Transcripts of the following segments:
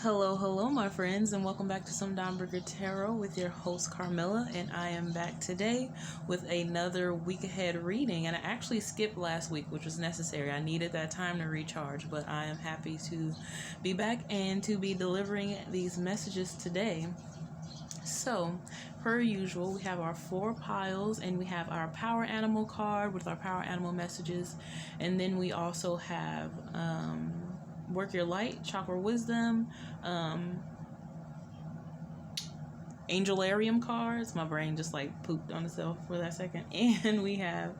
Hello, my friends, and welcome back to Some Domberger Tarot with your host Carmilla. And I am back today with another week ahead reading. And I actually skipped last week, which was necessary. I needed that time to recharge, but I am happy to be back and to be delivering these messages today. So, per usual, we have our 4 piles and we have our power animal card with our power animal messages, and then we also have Work Your Light, Chakra Wisdom, Angelarium cards. My brain just like pooped on itself for that second. And we have,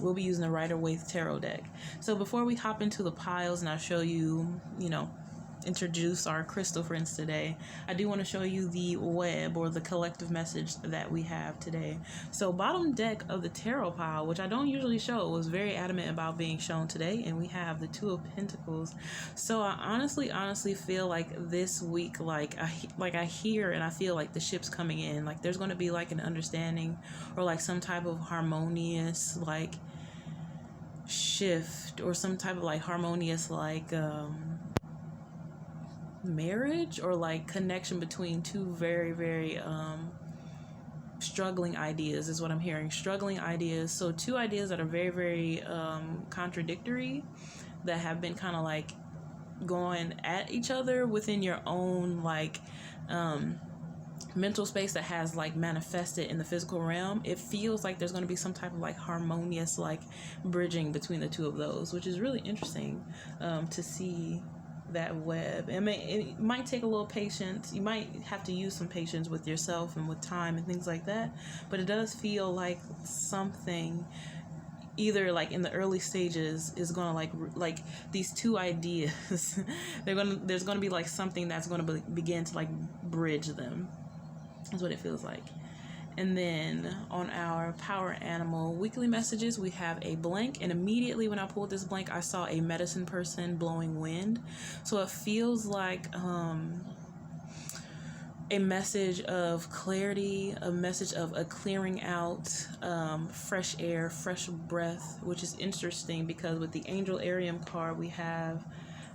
we'll be using the Rider-Waithe tarot deck. So before we hop into the piles and I'll show you, introduce our crystal friends today, I do want to show you the web or the collective message that we have today. So bottom deck of the tarot pile, which I don't usually show, was very adamant about being shown today, and we have the Two of Pentacles. So I honestly feel like this week, I hear and I feel like the ship's coming in, like there's going to be like an understanding or like some type of harmonious like shift or some type of like harmonious like marriage or like connection between two very struggling ideas is what I'm hearing. Struggling ideas. So 2 ideas that are very contradictory, that have been kind of like going at each other within your own like mental space that has like manifested in the physical realm. It feels like there's going to be some type of like harmonious like bridging between the 2 of those, which is really interesting to see that web. It might take a little patience. You might have to use some patience with yourself and with time and things like that, but it does feel like something either like in the early stages is gonna like these 2 ideas there's gonna be like something that's gonna begin to like bridge them, is what it feels like. And then on our power animal weekly messages, we have a blank, and immediately when I pulled this blank, I saw a medicine person blowing wind. So it feels like a message of clarity, a message of a clearing out, fresh air, fresh breath, which is interesting because with the Angelarium card we have,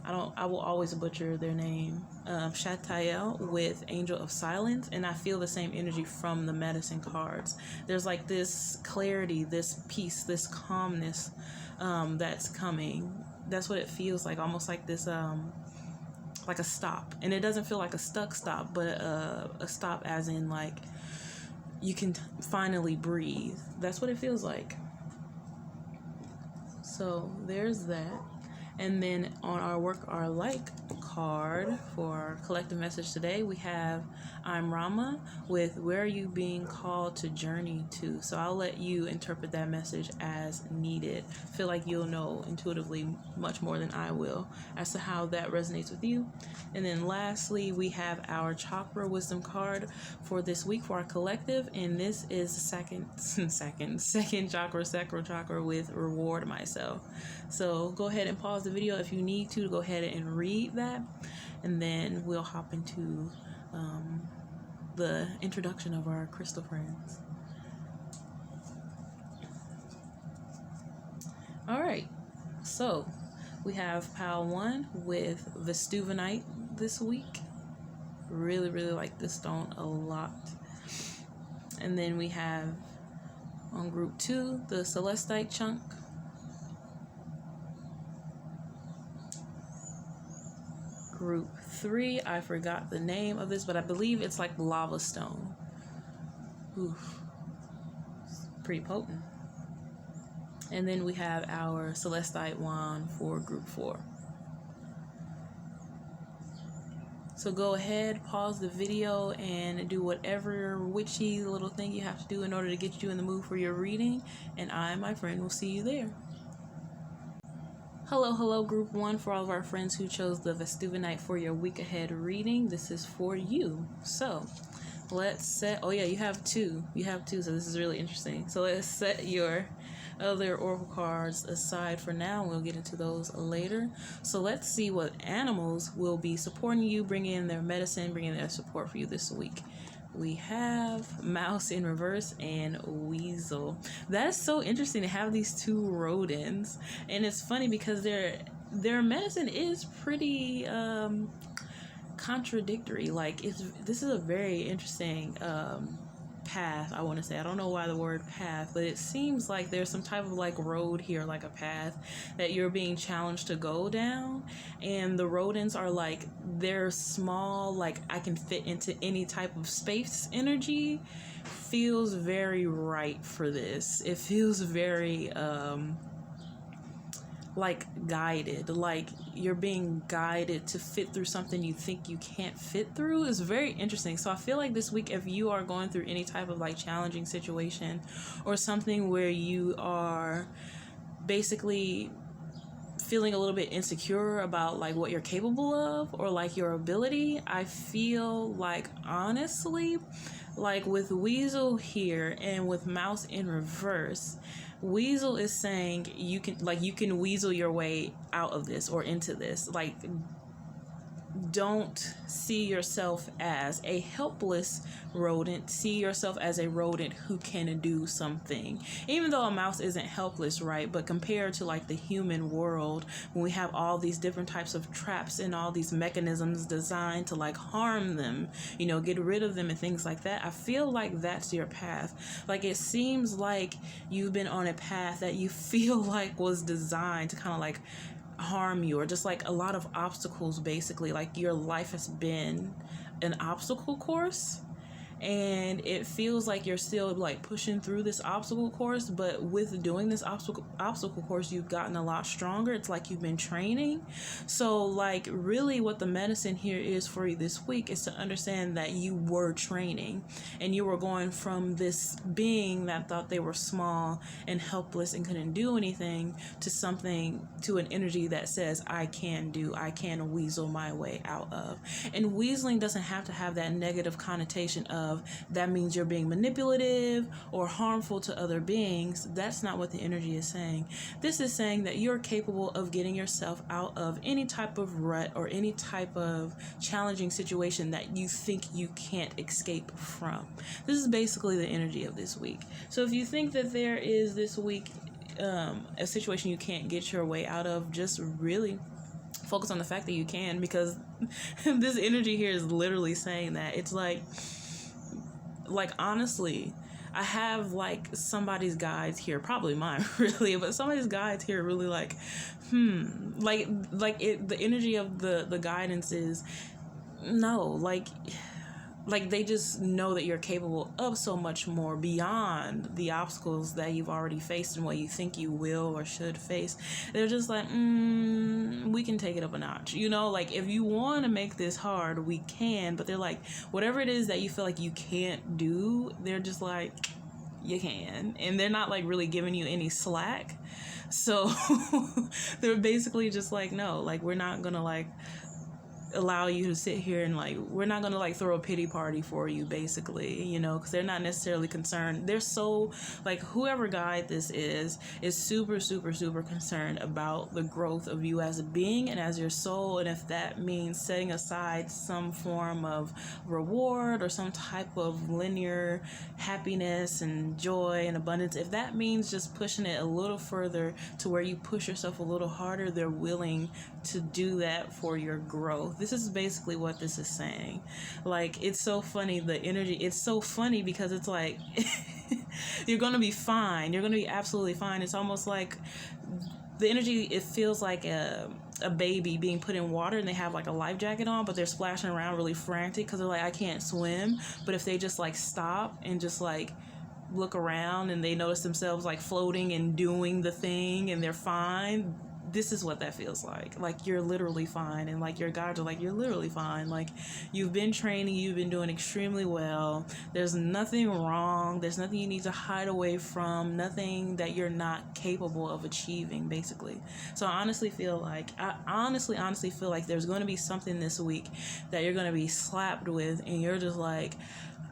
I will always butcher their name, Chatael with Angel of Silence, and I feel the same energy from the medicine cards. There's like this clarity, this peace, this calmness that's coming. That's what it feels like, almost like this like a stop. And it doesn't feel like a stuck stop, but a stop as in like you can finally breathe. That's what it feels like. So there's that. And then on our Work Our Light card for our collective message today, we have I'm Rama with Where Are You Being Called to Journey To? So I'll let you interpret that message as needed. I feel like you'll know intuitively much more than I will as to how that resonates with you. And then lastly, we have our Chakra Wisdom card for this week for our collective, and this is second chakra, sacral chakra, with Reward Myself. So go ahead and pause the video if you need to go ahead and read that, and then we'll hop into the introduction of our crystal friends. All right, so we have pile 1 with Vestuvinite this week. Really like this stone a lot. And then we have on group 2 the Celestite chunk. Group 3, I forgot the name of this, but I believe it's like lava stone. Oof, it's pretty potent. And then we have our Celestite wand for group 4. So go ahead, pause the video, and do whatever witchy little thing you have to do in order to get you in the mood for your reading, and I, my friend, will see you there. Hello, group 1, for all of our friends who chose the Vestuvinite for your week ahead reading. This is for you. So let's set, oh yeah, you have two, so this is really interesting. So let's set your other oracle cards aside for now. We'll get into those later. So let's see what animals will be supporting you, bringing in their medicine, bringing their support for you this week. We have mouse in reverse and weasel. That is so interesting to have these 2 rodents, and it's funny because they're their medicine is pretty contradictory. Like, this is a very interesting path, I want to say. I don't know why the word path, but it seems like there's some type of like road here, like a path that you're being challenged to go down, and the rodents are like, they're small, like I can fit into any type of space energy. Feels very right for this. It feels very like guided, like you're being guided to fit through something you think you can't fit through. Is very interesting. So I feel like this week, if you are going through any type of like challenging situation or something where you are basically feeling a little bit insecure about like what you're capable of or like your ability, I feel like, honestly, like with Weasel here and with Mouse in reverse, Weasel is saying you can weasel your way out of this or into this. Like, don't see yourself as a helpless rodent. See yourself as a rodent who can do something. Even though a mouse isn't helpless, right? But compared to like the human world, when we have all these different types of traps and all these mechanisms designed to like harm them, you know, get rid of them and things like that, I feel like that's your path. Like, it seems like you've been on a path that you feel like was designed to kind of like harm you, or just like a lot of obstacles. Basically, like your life has been an obstacle course, and it feels like you're still like pushing through this obstacle course, but with doing this obstacle course, you've gotten a lot stronger. It's like you've been training. So like, really what the medicine here is for you this week is to understand that you were training, and you were going from this being that thought they were small and helpless and couldn't do anything to an energy that says, I can weasel my way out of. And weaseling doesn't have to have that negative connotation of that means you're being manipulative or harmful to other beings. That's not what the energy is saying. This is saying that you're capable of getting yourself out of any type of rut or any type of challenging situation that you think you can't escape from. This is basically the energy of this week. So if you think that there is this week a situation you can't get your way out of, just really focus on the fact that you can, because this energy here is literally saying that. It's like honestly, I have like somebody's guides here, probably mine really, but somebody's guides here really like the energy of the guidance is no, like they just know that you're capable of so much more beyond the obstacles that you've already faced and what you think you will or should face. They're just like, we can take it up a notch. You know, like if you want to make this hard, we can. But they're like, whatever it is that you feel like you can't do, they're just like, you can. And they're not like really giving you any slack. So they're basically just like, no, like we're not going to like allow you to sit here and like, we're not gonna like throw a pity party for you, basically, you know, because they're not necessarily concerned. They're so like, whoever guide this is super concerned about the growth of you as a being and as your soul. And if that means setting aside some form of reward or some type of linear happiness and joy and abundance, if that means just pushing it a little further to where you push yourself a little harder, they're willing to do that for your growth. This is basically what this is saying. Like, it's so funny, the energy, it's so funny because it's like you're gonna be fine, you're gonna be absolutely fine. It's almost like the energy, it feels like a baby being put in water and they have like a life jacket on, but they're splashing around really frantic because they're like, I can't swim. But if they just like stop and just like look around and they notice themselves like floating and doing the thing and they're fine, this is what that feels like. Like, you're literally fine, and like your guides are like, you're literally fine. Like, you've been training, you've been doing extremely well. There's nothing wrong. There's nothing you need to hide away from. Nothing that you're not capable of achieving, basically. So I honestly feel like there's going to be something this week that you're going to be slapped with, and you're just like,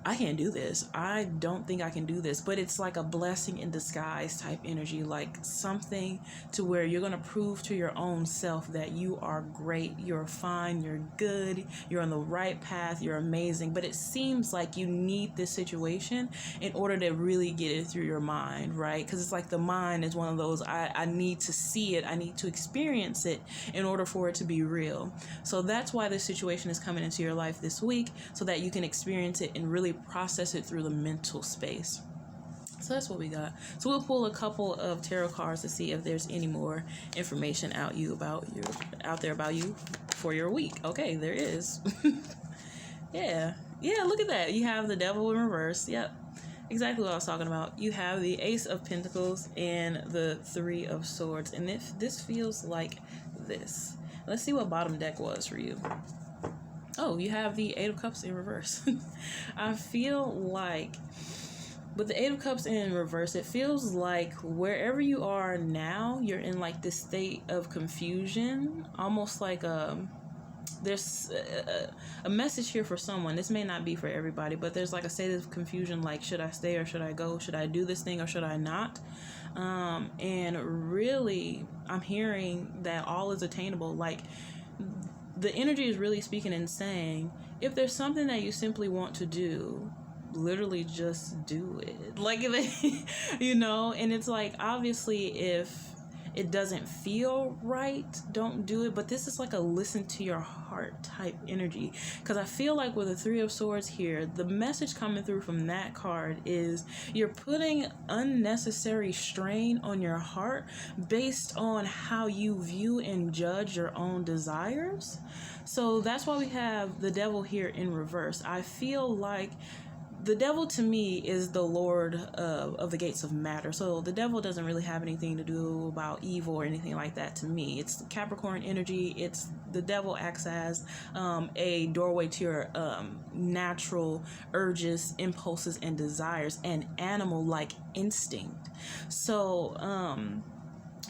I can't do this. I don't think I can do this. But it's like a blessing in disguise type energy, like something to where you're going to prove to your own self that you are great, you're fine, you're good, you're on the right path, you're amazing. But it seems like you need this situation in order to really get it through your mind, right? Because it's like the mind is one of those, I need to see it, I need to experience it in order for it to be real. So that's why this situation is coming into your life this week, so that you can experience it and really process it through the mental space. So that's what we got. So we'll pull a couple of tarot cards to see if there's any more information out there about you for your week. Okay, there is. Yeah, look at that. You have the Devil in reverse. Yep, exactly what I was talking about. You have the Ace of Pentacles and the Three of Swords, and if this feels like this, let's see what bottom deck was for you. Oh, you have the Eight of Cups in reverse. I feel like with the Eight of Cups in reverse, it feels like wherever you are now, you're in like this state of confusion, almost like there's a message here for someone. This may not be for everybody, but there's like a state of confusion, like should I stay or should I go? Should I do this thing or should I not? And really, I'm hearing that all is attainable. Like, the energy is really speaking and saying, if there's something that you simply want to do, literally just do it. Like, you know, and it's like, obviously, if it doesn't feel right, don't do it. But this is like a listen to your heart type energy. Because I feel like with the Three of Swords here, the message coming through from that card is you're putting unnecessary strain on your heart based on how you view and judge your own desires. So that's why we have the Devil here in reverse. I feel like the devil to me is the lord of the gates of matter. So the devil doesn't really have anything to do about evil or anything like that to me. It's Capricorn energy. It's the devil acts as a doorway to your natural urges, impulses, and desires, and animal-like instinct. So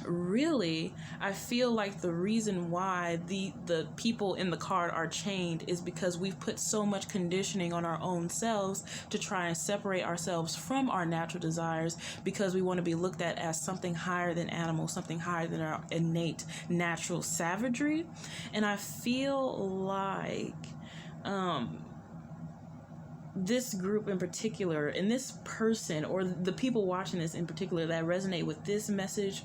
really, I feel like the reason why the people in the card are chained is because we've put so much conditioning on our own selves to try and separate ourselves from our natural desires, because we want to be looked at as something higher than animals, something higher than our innate natural savagery. And I feel like this group in particular, and this person, or the people watching this in particular that resonate with this message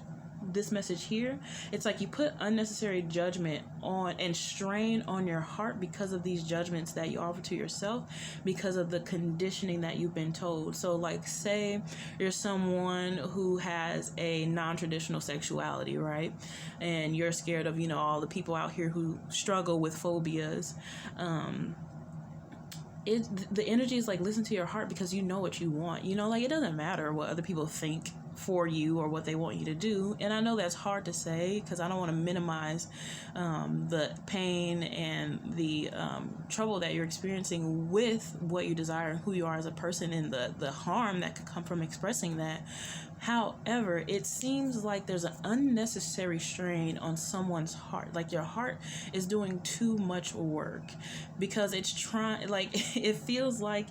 here, it's like you put unnecessary judgment on and strain on your heart because of these judgments that you offer to yourself, because of the conditioning that you've been told. So like, say you're someone who has a non-traditional sexuality, right? And you're scared of, you know, all the people out here who struggle with phobias. The energy is like, listen to your heart, because you know what you want. You know, like, it doesn't matter what other people think for you or what they want you to do. And I know that's hard to say, because I don't want to minimize the pain and the trouble that you're experiencing with what you desire and who you are as a person, and the harm that could come from expressing that. However, it seems like there's an unnecessary strain on someone's heart. Like, your heart is doing too much work, because it's trying, like, it feels like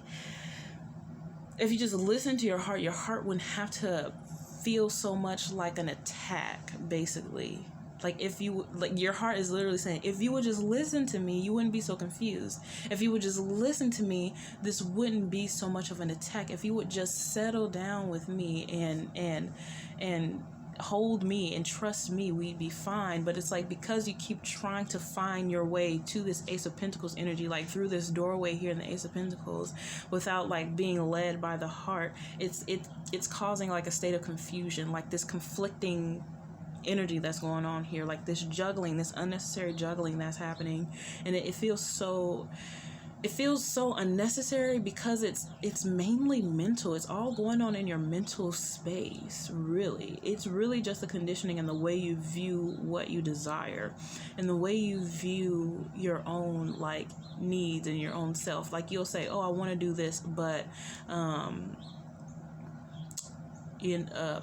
if you just listen to your heart wouldn't have to feel so much like an attack, basically. Like, if you, like, your heart is literally saying, if you would just listen to me, you wouldn't be so confused. If you would just listen to me, this wouldn't be so much of an attack. If you would just settle down with me and hold me and trust me, we'd be fine. But it's like, because you keep trying to find your way to this Ace of Pentacles energy, like through this doorway here in the Ace of Pentacles, without like being led by the heart, it's causing like a state of confusion, like this conflicting energy that's going on here, like this juggling, this unnecessary juggling that's happening. And it feels so unnecessary, because it's mainly mental. It's all going on in your mental space, really. It's really just the conditioning and the way you view what you desire, and the way you view your own like needs and your own self. Like, you'll say, oh, I want to do this, but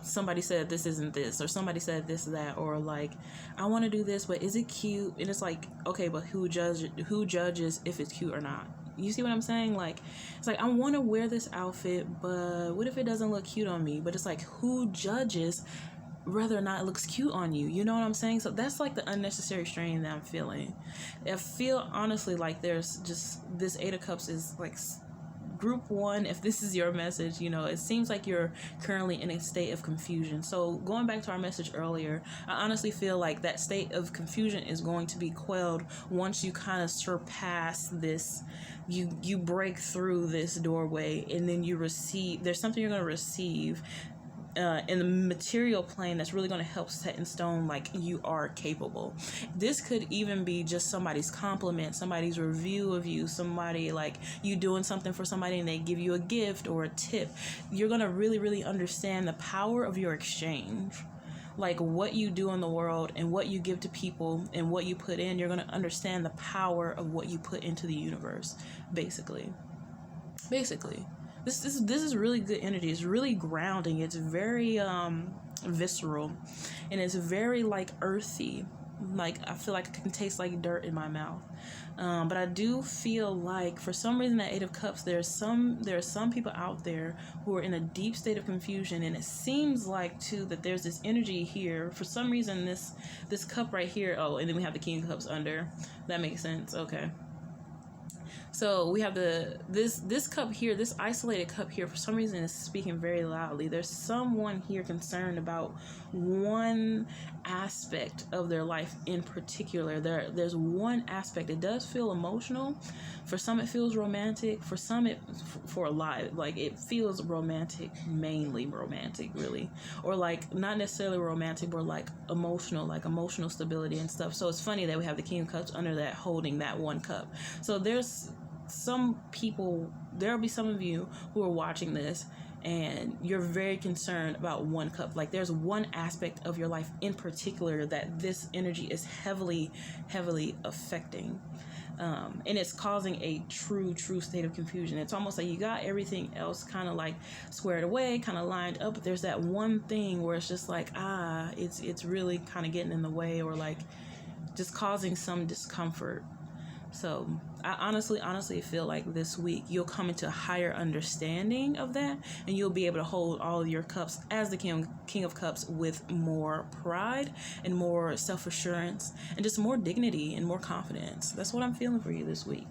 somebody said this isn't this, or somebody said this, that, or like, I want to do this, but is it cute? And it's like, okay, but who judges if it's cute or not? You see what I'm saying? Like, it's like, I want to wear this outfit, but what if it doesn't look cute on me? But it's like, who judges whether or not it looks cute on you? You know what I'm saying? So that's like the unnecessary strain that I'm feeling. I feel honestly like there's just, this Eight of Cups is like group one. If this is your message, you know, it seems like you're currently in a state of confusion. So going back to our message earlier, I honestly feel like that state of confusion is going to be quelled once you kind of surpass this, you break through this doorway, and then you receive, there's something you're going to receive in the material plane that's really going to help set in stone like you are capable. This could even be just somebody's compliment, somebody's review of you, somebody like you doing something for somebody and they give you a gift or a tip. You're going to really understand the power of your exchange. Like what you do in the world and what you give to people and what you put in, you're going to understand the power of what you put into the universe, basically. This is really good energy. It's really grounding. It's very visceral, and it's very like earthy. Like I feel like it can taste like dirt in my mouth. But I do feel like for some reason that Eight of Cups, there are some people out there who are in a deep state of confusion, and it seems like too that there's this energy here. For some reason, this cup right here. Oh, and then we have the King of Cups under. That makes sense. Okay. So we have this cup here, this isolated cup here, for some reason is speaking very loudly. There's someone here concerned about one aspect of their life in particular. There's one aspect. It does feel emotional. For some it feels romantic. For some for a lot, like it feels romantic, mainly romantic, really. Or like not necessarily romantic, but like emotional stability and stuff. So it's funny that we have the King of Cups under that, holding that one cup. So there's some people, there'll be some of you who are watching this and you're very concerned about one cup. Like there's one aspect of your life in particular that this energy is heavily affecting. And it's causing a true state of confusion. It's almost like you got everything else kind of like squared away, kind of lined up, but there's that one thing where it's just like, it's really kind of getting in the way, or like just causing some discomfort. So I honestly feel like this week you'll come into a higher understanding of that, and you'll be able to hold all of your cups as the King of Cups with more pride and more self-assurance and just more dignity and more confidence. That's what I'm feeling for you this week.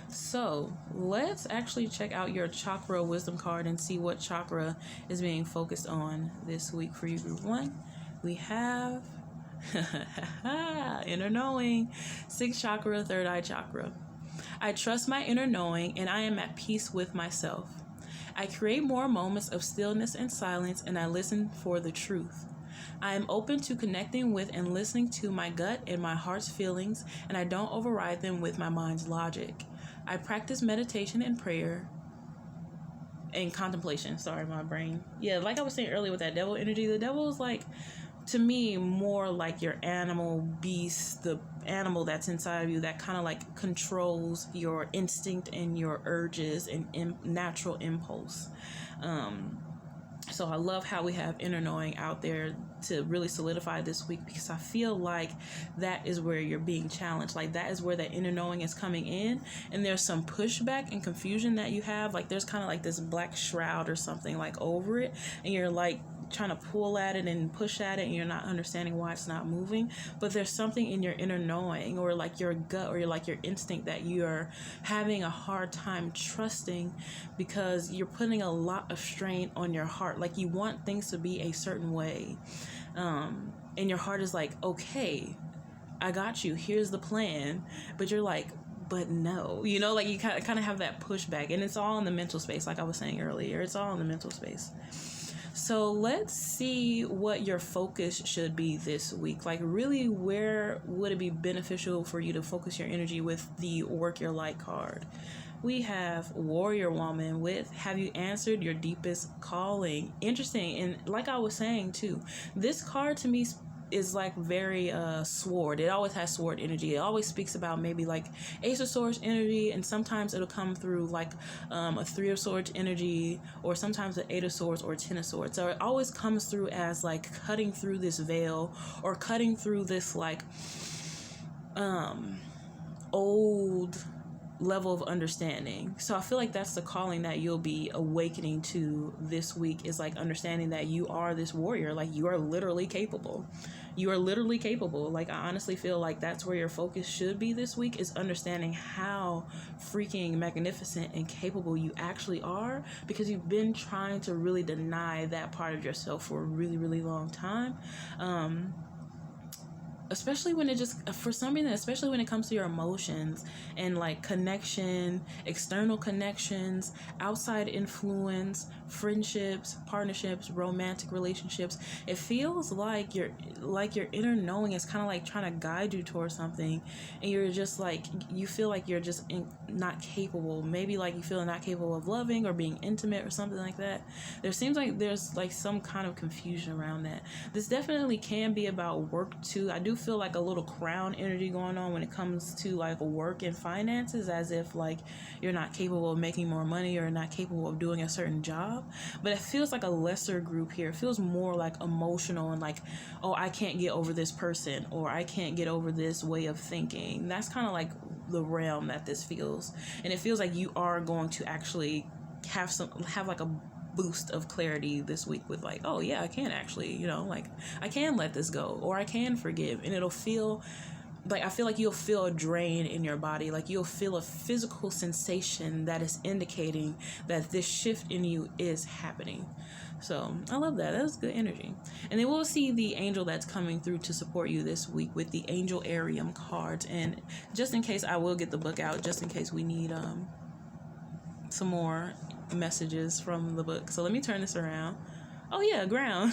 So let's actually check out your chakra wisdom card and see what chakra is being focused on this week for you, group one. We have inner knowing, sixth chakra, third eye chakra. I trust my inner knowing and I am at peace with myself. I create more moments of stillness and silence, and I listen for the truth. I am open to connecting with and listening to my gut and my heart's feelings, and I don't override them with my mind's logic. I practice meditation and prayer and contemplation. Sorry, my brain. Yeah, like I was saying earlier with that devil energy, the devil is like, to me, more like your animal beast, the animal that's inside of you that kind of like controls your instinct and your urges and natural impulse. So I love how we have inner knowing out there to really solidify this week, because I feel like that is where you're being challenged. Like that is where that inner knowing is coming in, and there's some pushback and confusion that you have. Like there's kind of like this black shroud or something like over it, and you're like trying to pull at it and push at it, and you're not understanding why it's not moving. But there's something in your inner knowing, or like your gut, or like your instinct, that you're having a hard time trusting, because you're putting a lot of strain on your heart. Like you want things to be a certain way, and your heart is like, okay, I got you, here's the plan, but you're like, but no, you know, like you kind of have that pushback, and it's all in the mental space. Like I was saying earlier, it's all in the mental space. So let's see what your focus should be this week. Like really, where would it be beneficial for you to focus your energy with the Work Your Light card? We have Warrior Woman with Have You Answered Your Deepest Calling? Interesting. And like I was saying too, this card to me is like very sword. It always has sword energy. It always speaks about maybe like Ace of Swords energy, and sometimes it'll come through like a Three of Swords energy, or sometimes an Eight of Swords or 10 of Swords. So it always comes through as like cutting through this veil, or cutting through this like old level of understanding. So I feel like that's the calling that you'll be awakening to this week, is like understanding that you are this warrior. Like, you are literally capable. You are literally capable. Like, I honestly feel like that's where your focus should be this week, is understanding how freaking magnificent and capable you actually are, because you've been trying to really deny that part of yourself for a really, really long time. Especially when it just, for some reason, especially when it comes to your emotions and like connection, external connections, outside influence, friendships, partnerships, romantic relationships, it feels like your inner knowing is kind of like trying to guide you towards something, and you're just like, you feel like you're just not capable. Maybe like you feel not capable of loving or being intimate or something like that. There seems like there's like some kind of confusion around that. This definitely can be about work too. I do feel like a little crown energy going on when it comes to like work and finances, as if like you're not capable of making more money or not capable of doing a certain job. But it feels like a lesser group here. It feels more like emotional and like, oh, I can't get over this person, or I can't get over this way of thinking. That's kind of like the realm that this feels. And it feels like you are going to actually have like a boost of clarity this week with like, oh yeah, I can actually, like I can let this go, or I can forgive. And it'll feel like, I feel like you'll feel a drain in your body. Like, you'll feel a physical sensation that is indicating that this shift in you is happening. So I love that. That's good energy. And then we'll see the angel that's coming through to support you this week with the Angelarium cards. And just in case, I will get the book out, just in case we need some more messages from the book. So let me turn this around. Oh yeah, ground.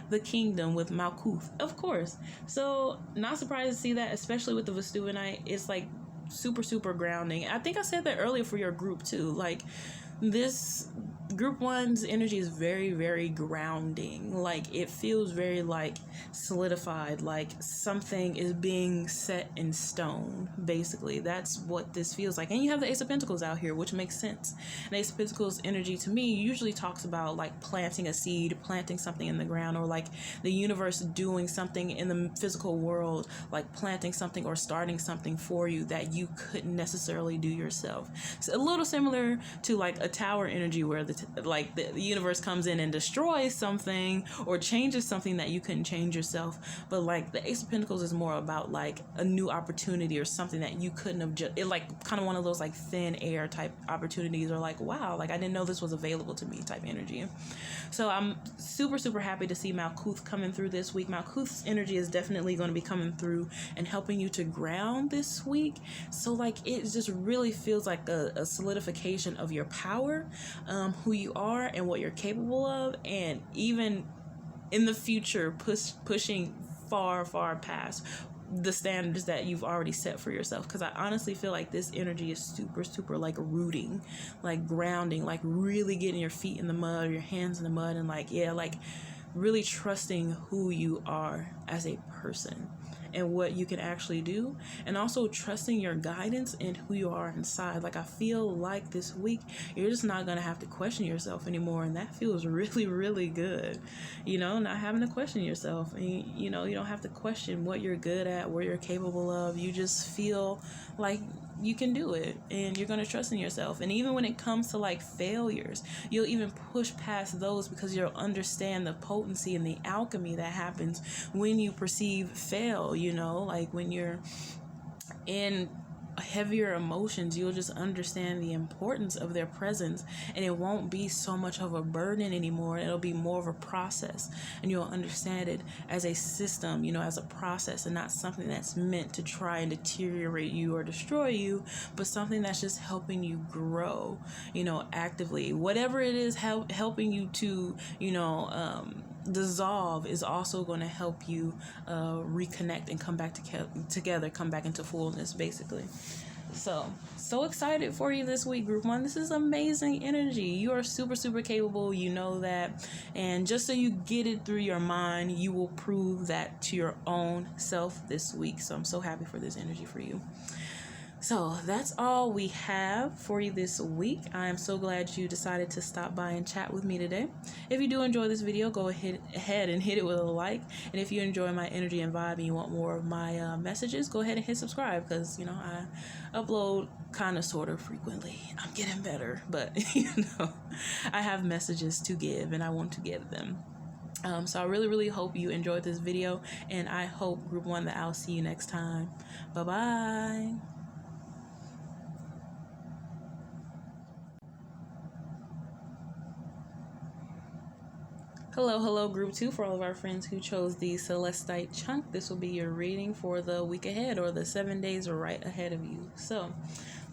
The kingdom with Malkuth, of course. So not surprised to see that, especially with the Vestuvinite. It's like super, super grounding. I think I said that earlier for your group too. Like, this group one's energy is very, very grounding. Like, it feels very like solidified, like something is being set in stone. Basically, that's what this feels like. And you have the Ace of Pentacles out here, which makes sense. And Ace of Pentacles energy to me usually talks about like planting a seed, planting something in the ground, or like the universe doing something in the physical world, like planting something or starting something for you that you couldn't necessarily do yourself. It's a little similar to like a tower energy, where the universe comes in and destroys something or changes something that you couldn't change yourself. But like the Ace of Pentacles is more about like a new opportunity or something that you couldn't have it like kind of one of those like thin air type opportunities, or like, wow, like I didn't know this was available to me type energy. So I'm super, super happy to see Malkuth coming through this week. Malkuth's energy is definitely going to be coming through and helping you to ground this week. So like, it just really feels like a solidification of your power, who you are and what you're capable of, and even in the future pushing far, far past the standards that you've already set for yourself. Because I honestly feel like this energy is super, super like rooting, like grounding, like really getting your feet in the mud or your hands in the mud, and like, yeah, like really trusting who you are as a person and what you can actually do, and also trusting your guidance and who you are inside. Like, I feel like this week you're just not gonna have to question yourself anymore, and that feels really, really good. Not having to question yourself, and you don't have to question what you're good at, what you're capable of. You just feel like you can do it, and you're going to trust in yourself. And even when it comes to like failures, you'll even push past those, because you'll understand the potency and the alchemy that happens when you perceive fail. Like when you're in heavier emotions, you'll just understand the importance of their presence, and it won't be so much of a burden anymore. It'll be more of a process, and you'll understand it as a system, as a process, and not something that's meant to try and deteriorate you or destroy you, but something that's just helping you grow, actively. Whatever it is helping you to, dissolve is also going to help you reconnect and come back together, come back into fullness, basically. So excited for you this week, group one. This is amazing energy. You are super, super capable. You know that. And just so you get it through your mind, you will prove that to your own self this week. So I'm so happy for this energy for you. So that's all we have for you this week. I am so glad you decided to stop by and chat with me today. If you do enjoy this video, go ahead and hit it with a like. And if you enjoy my energy and vibe and you want more of my messages, go ahead and hit subscribe, because, you know, I upload kind of sort of frequently. I'm getting better, but, you know, I have messages to give and I want to give them. So I really hope you enjoyed this video, and I hope, Group 1, that I'll see you next time. Bye-bye. Hello, Group 2, for all of our friends who chose the Celestite chunk. This will be your reading for the week ahead, or the 7 days right ahead of you. So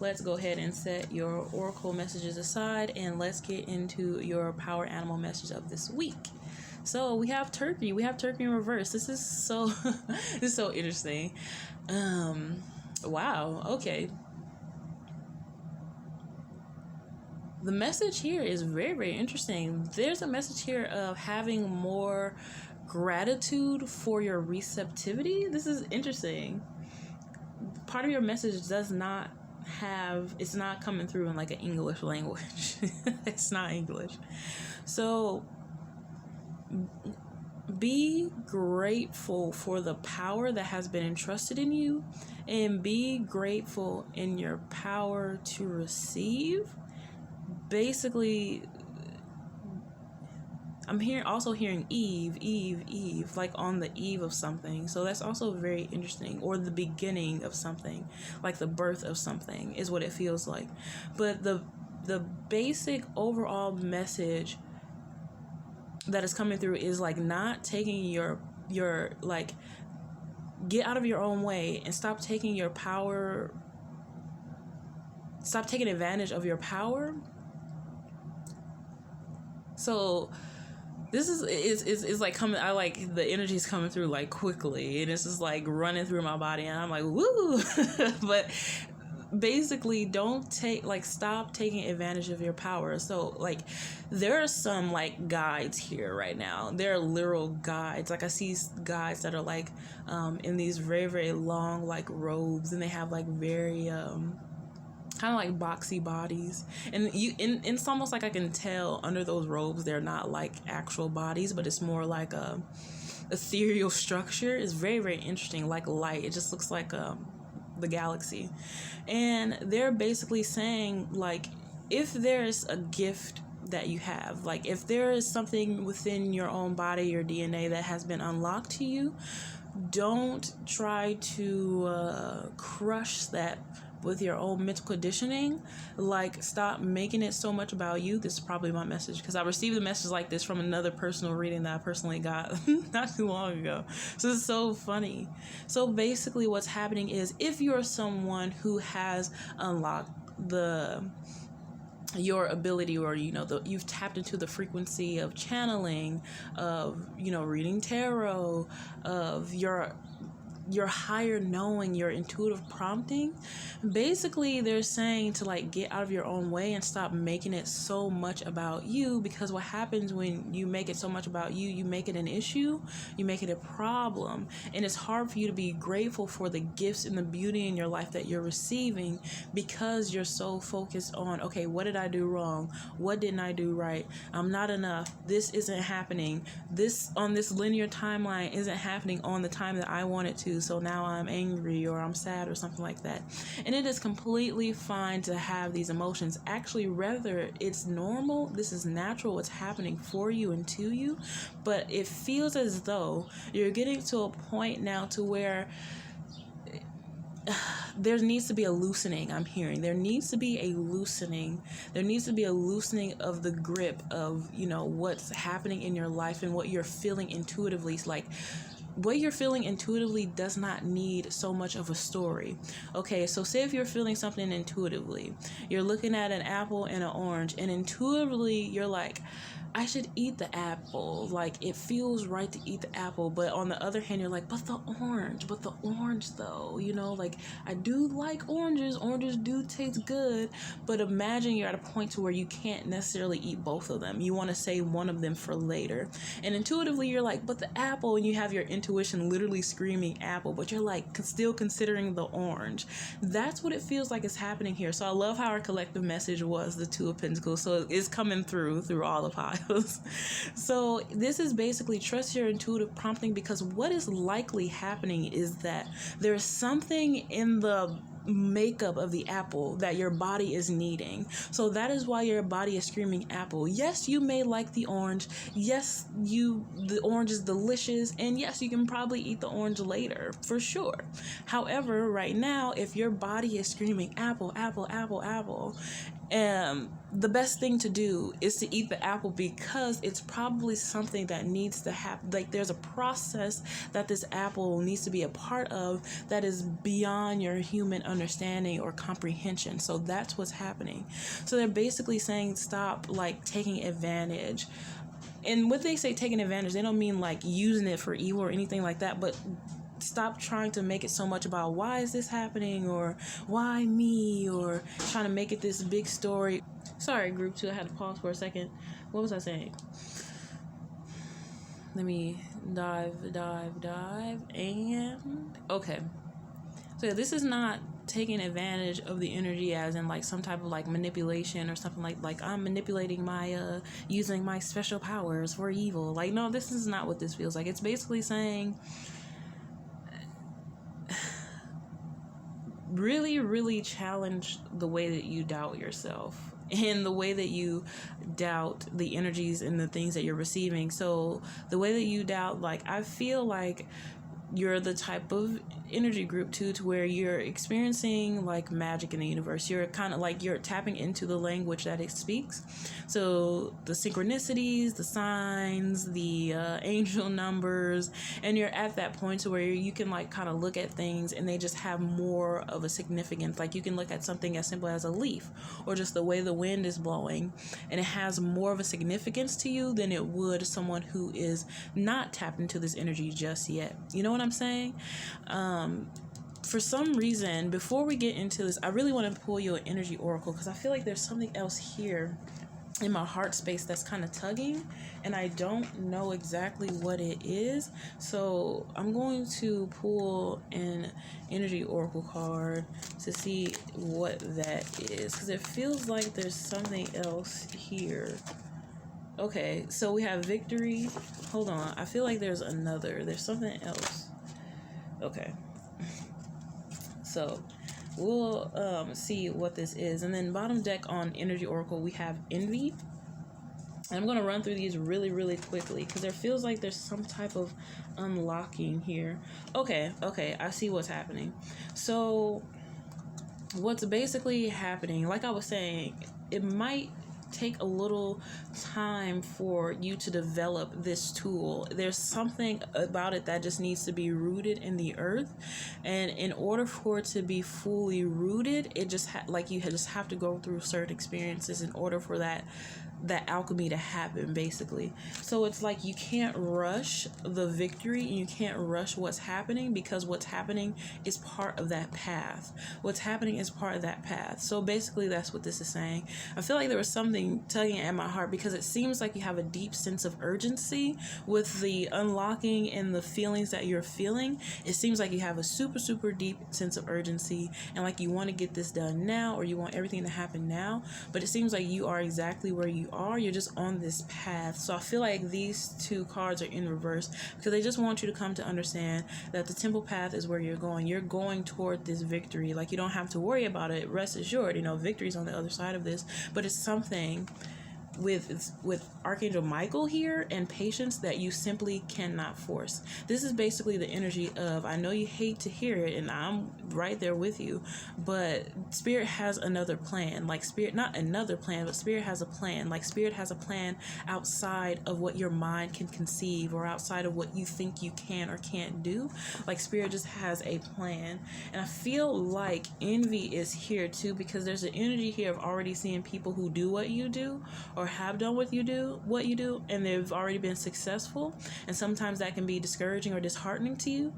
let's go ahead and set your oracle messages aside, and let's get into your power animal message of this week. So we have turkey. We have turkey in reverse. This is so this is so interesting. Wow. Okay. The message here is very interesting. There's a message here of having more gratitude for your receptivity. This is interesting. Part of your message does not have, it's not coming through in like an English language. It's not English. So be grateful for the power that has been entrusted in you, and be grateful in your power to receive. Basically, I'm also hearing Eve, like on the eve of something. So that's also very interesting, or the beginning of something, like the birth of something is what it feels like. But the basic overall message that is coming through is like not taking your like, get out of your own way and stop taking your power, stop taking advantage of your power. So this is like coming, I like the energy is coming through like quickly, and it's just like running through my body, and I'm like, woo. But basically, stop taking advantage of your power. So like, there are some like guides here right now. There are literal guides. Like, I see guides that are like in these very long like robes, and they have like very kind of like boxy bodies, and it's almost like I can tell under those robes they're not like actual bodies, but it's more like a ethereal structure. It's very interesting, like light. It just looks like the galaxy. And they're basically saying, like, if there's a gift that you have, like if there is something within your own body, your DNA, that has been unlocked to you, don't try to crush that with your own mental conditioning. Like, stop making it so much about you. This is probably my message, because I received a message like this from another personal reading that I personally got not too long ago. So it's so funny. So basically what's happening is, if you're someone who has unlocked your ability, or you've tapped into the frequency of channeling, of reading tarot, of your higher knowing, your intuitive prompting, basically they're saying to like get out of your own way and stop making it so much about you. Because what happens when you make it so much about you, you make it an issue, you make it a problem, and it's hard for you to be grateful for the gifts and the beauty in your life that you're receiving, because you're so focused on, okay, what did I do wrong? What didn't I do right? I'm not enough. This isn't happening. This on this linear timeline isn't happening on the time that I want it to. So now I'm angry, or I'm sad, or something like that. And it is completely fine to have these emotions. Actually, rather, it's normal. This is natural. What's happening for you and to you. But it feels as though you're getting to a point now to where there needs to be a loosening. I'm hearing there needs to be a loosening. There needs to be a loosening of the grip of, what's happening in your life and what you're feeling intuitively. It's like, what you're feeling intuitively does not need so much of a story. Okay, so say if you're feeling something intuitively, you're looking at an apple and an orange, and intuitively you're like, I should eat the apple. Like, it feels right to eat the apple. But on the other hand, you're like, but the orange though, you know, like, I do like oranges. Oranges do taste good. But imagine you're at a point to where you can't necessarily eat both of them. You want to save one of them for later. And intuitively, you're like, but the apple, and you have your intuition literally screaming apple, but you're like still considering the orange. That's what it feels like is happening here. So I love how our collective message was the Two of Pentacles. So it's coming through all the piles. So this is basically trust your intuitive prompting, because what is likely happening is that there's something in the makeup of the apple that your body is needing. So that is why your body is screaming apple. Yes, you may like the orange. Yes, the orange is delicious, and yes, you can probably eat the orange later for sure. However, right now, if your body is screaming apple, the best thing to do is to eat the apple, because it's probably something that needs to happen. Like, there's a process that this apple needs to be a part of that is beyond your human understanding or comprehension. So that's what's happening. So they're basically saying stop like taking advantage. And what they say taking advantage, they don't mean like using it for evil or anything like that, but stop trying to make it so much about why is this happening, or why me, or trying to make it this big story. Sorry, group 2, I had to pause for a second. What was I saying? Let me dive, and okay. So this is not taking advantage of the energy as in like some type of like manipulation or something like I'm manipulating my using my special powers for evil. Like, no, this is not what this feels like. It's basically saying really challenge the way that you doubt yourself and the way that you doubt the energies and the things that you're receiving. So the way that you doubt, like, I feel like you're the type of energy group too, to where you're experiencing like magic in the universe. You're kind of like, you're tapping into the language that it speaks. So the synchronicities, the signs, the angel numbers, and you're at that point to where you can like kind of look at things and they just have more of a significance. Like, you can look at something as simple as a leaf or just the way the wind is blowing, and it has more of a significance to you than it would someone who is not tapped into this energy just yet. You know what I'm saying? For some reason, before we get into this, I really want to pull you an energy oracle, because I feel like there's something else here in my heart space that's kind of tugging, and I don't know exactly what it is. So I'm going to pull an energy oracle card to see what that is, because it feels like there's something else here. Okay, so we have victory. Hold on, I feel like there's something else. Okay, so we'll see what this is. And then bottom deck on energy oracle, we have envy. And I'm going to run through these really quickly, because there feels like there's some type of unlocking here. Okay, I see what's happening. So what's basically happening, like I was saying, it might take a little time for you to develop this tool. There's something about it that just needs to be rooted in the earth, and in order for it to be fully rooted, it just you just have to go through certain experiences in order for that alchemy to happen, basically. So it's like you can't rush the victory, and you can't rush what's happening, because what's happening is part of that path. So basically that's what this is saying. I feel like there was something tugging at my heart, because it seems like you have a deep sense of urgency with the unlocking and the feelings that you're feeling. It seems like you have a super deep sense of urgency, and like you want to get this done now, or you want everything to happen now. But it seems like you are exactly where you are. You're just on this path. So I feel like these two cards are in reverse, because they just want you to come to understand that the temple path is where you're going. You're going toward this victory. Like, you don't have to worry about it. Rest assured, victory's on the other side of this. But it's something with Archangel Michael here and patience that you simply cannot force. This is basically the energy of, I know you hate to hear it, and I'm right there with you, but Spirit has another plan. Like, Spirit, not another plan, but Spirit has a plan. Like, Spirit has a plan outside of what your mind can conceive, or outside of what you think you can or can't do. Like, Spirit just has a plan. And I feel like envy is here too, because there's an energy here of already seeing people who do what you do, or or have done what you do, and they've already been successful, and sometimes that can be discouraging or disheartening to you.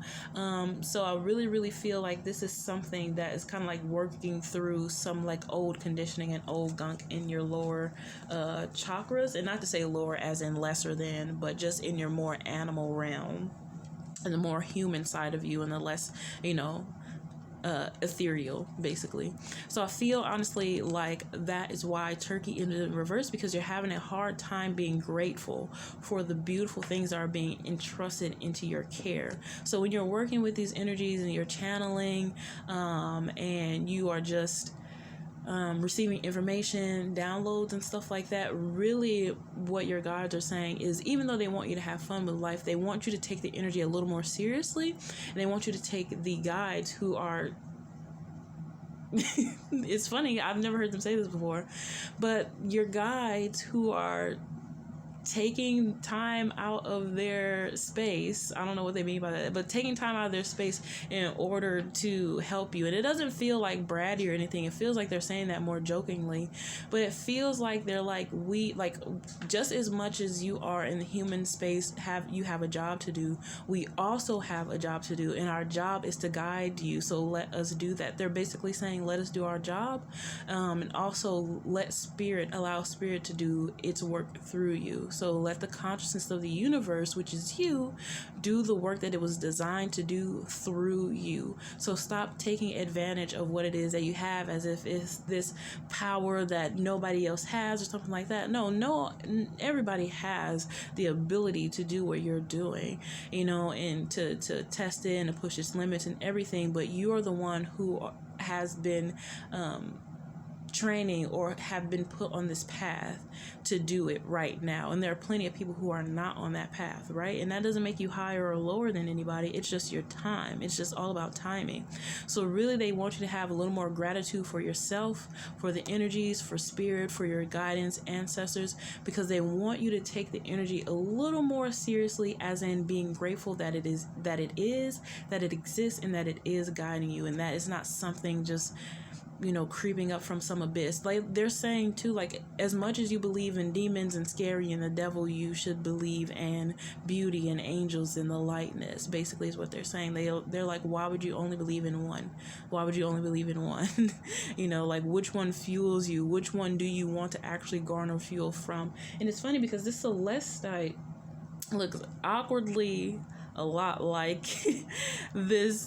So I really, really feel like this is something that is kind of like working through some like old conditioning and old gunk in your lower chakras, and not to say lower as in lesser than, but just in your more animal realm and the more human side of you, and the less, ethereal, basically. So I feel honestly like that is why Turkey ended in reverse, because you're having a hard time being grateful for the beautiful things that are being entrusted into your care. So when you're working with these energies and you're channeling, and you are just receiving information, downloads, and stuff like that, really what your guides are saying is, even though they want you to have fun with life, they want you to take the energy a little more seriously, and they want you to take the guides who are it's funny, I've never heard them say this before, but your guides who are taking time out of their space. I don't know what they mean by that, but taking time out of their space in order to help you. And it doesn't feel like bratty or anything. It feels like they're saying that more jokingly, but it feels like they're like, we, like, just as much as you are in the human space, you have a job to do, we also have a job to do, and our job is to guide you. So let us do that. They're basically saying, let us do our job, and also allow spirit to do its work through you. So let the consciousness of the universe, which is you, do the work that it was designed to do through you. So stop taking advantage of what it is that you have as if it's this power that nobody else has or something like that. No, everybody has the ability to do what you're doing, and to test it and to push its limits and everything. But you are the one who has been training or have been put on this path to do it right now. And there are plenty of people who are not on that path, right? And that doesn't make you higher or lower than anybody. It's just your time. It's just all about timing. So really, they want you to have a little more gratitude for yourself, for the energies, for spirit, for your guidance, ancestors, because they want you to take the energy a little more seriously, as in being grateful that it exists, and that it is guiding you, and that it's not something just creeping up from some abyss. Like they're saying too, like, as much as you believe in demons and scary and the devil, you should believe in beauty and angels and the lightness, basically, is what they're saying. They're like, why would you only believe in one? Why would you only believe in one? Like, which one fuels you? Which one do you want to actually garner fuel from? And it's funny because this Celestite looks awkwardly a lot like this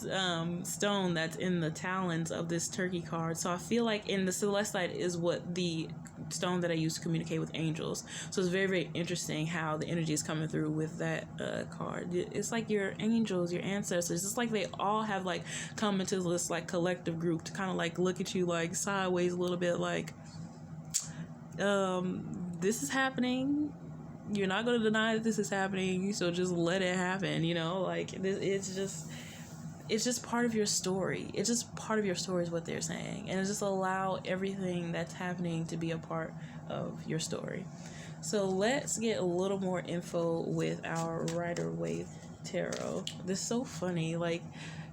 stone that's in the talons of this turkey card. So I feel like in the Celestite is what the stone that I use to communicate with angels. So it's very, very interesting how the energy is coming through with that card. It's like your angels, your ancestors. It's like they all have like come into this like collective group to kind of like look at you like sideways a little bit, like this is happening. You're not going to deny that this is happening, so just let it happen, like it's just part of your story. It's just part of your story is what they're saying. And just allow everything that's happening to be a part of your story. So let's get a little more info with our Rider Waithe Tarot. This is so funny. Like,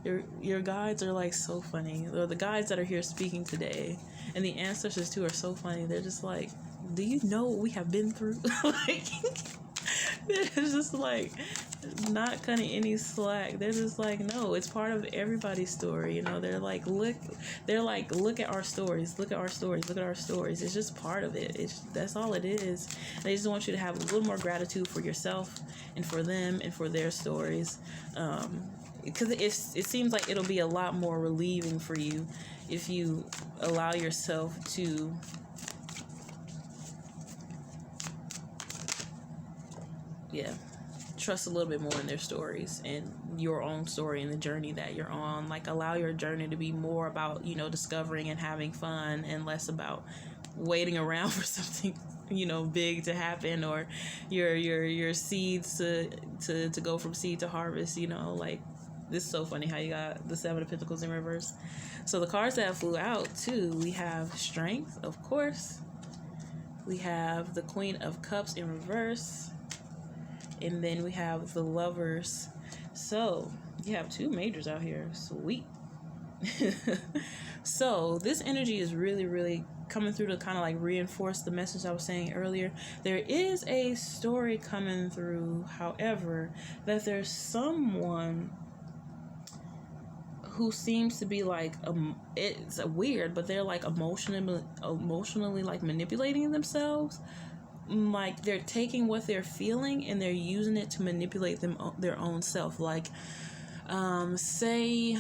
your guides are like so funny. Or the guides that are here speaking today, and the ancestors too, are so funny. They're just like, do you know what we have been through? Like, they're just like not cutting any slack. They're just like, no, it's part of everybody's story. They're like, look at our stories. Look at our stories. Look at our stories. It's just part of it. That's all it is. They just want you to have a little more gratitude for yourself and for them and for their stories. Because it seems like it'll be a lot more relieving for you if you allow yourself to trust a little bit more in their stories and your own story and the journey that you're on. Like, allow your journey to be more about, discovering and having fun, and less about waiting around for something, big to happen, or your seeds to go from seed to harvest. Like, this is so funny how you got the Seven of Pentacles in reverse. So the cards that flew out too, we have Strength, of course. We have the Queen of Cups in reverse. And then we have the Lovers. So you have two majors out here. Sweet. So this energy is really, really coming through to kind of like reinforce the message I was saying earlier. There is a story coming through, however, that there's someone who seems to be like it's weird, but they're like emotionally like manipulating themselves. Like they're taking what they're feeling and they're using it to manipulate their own self. Like say,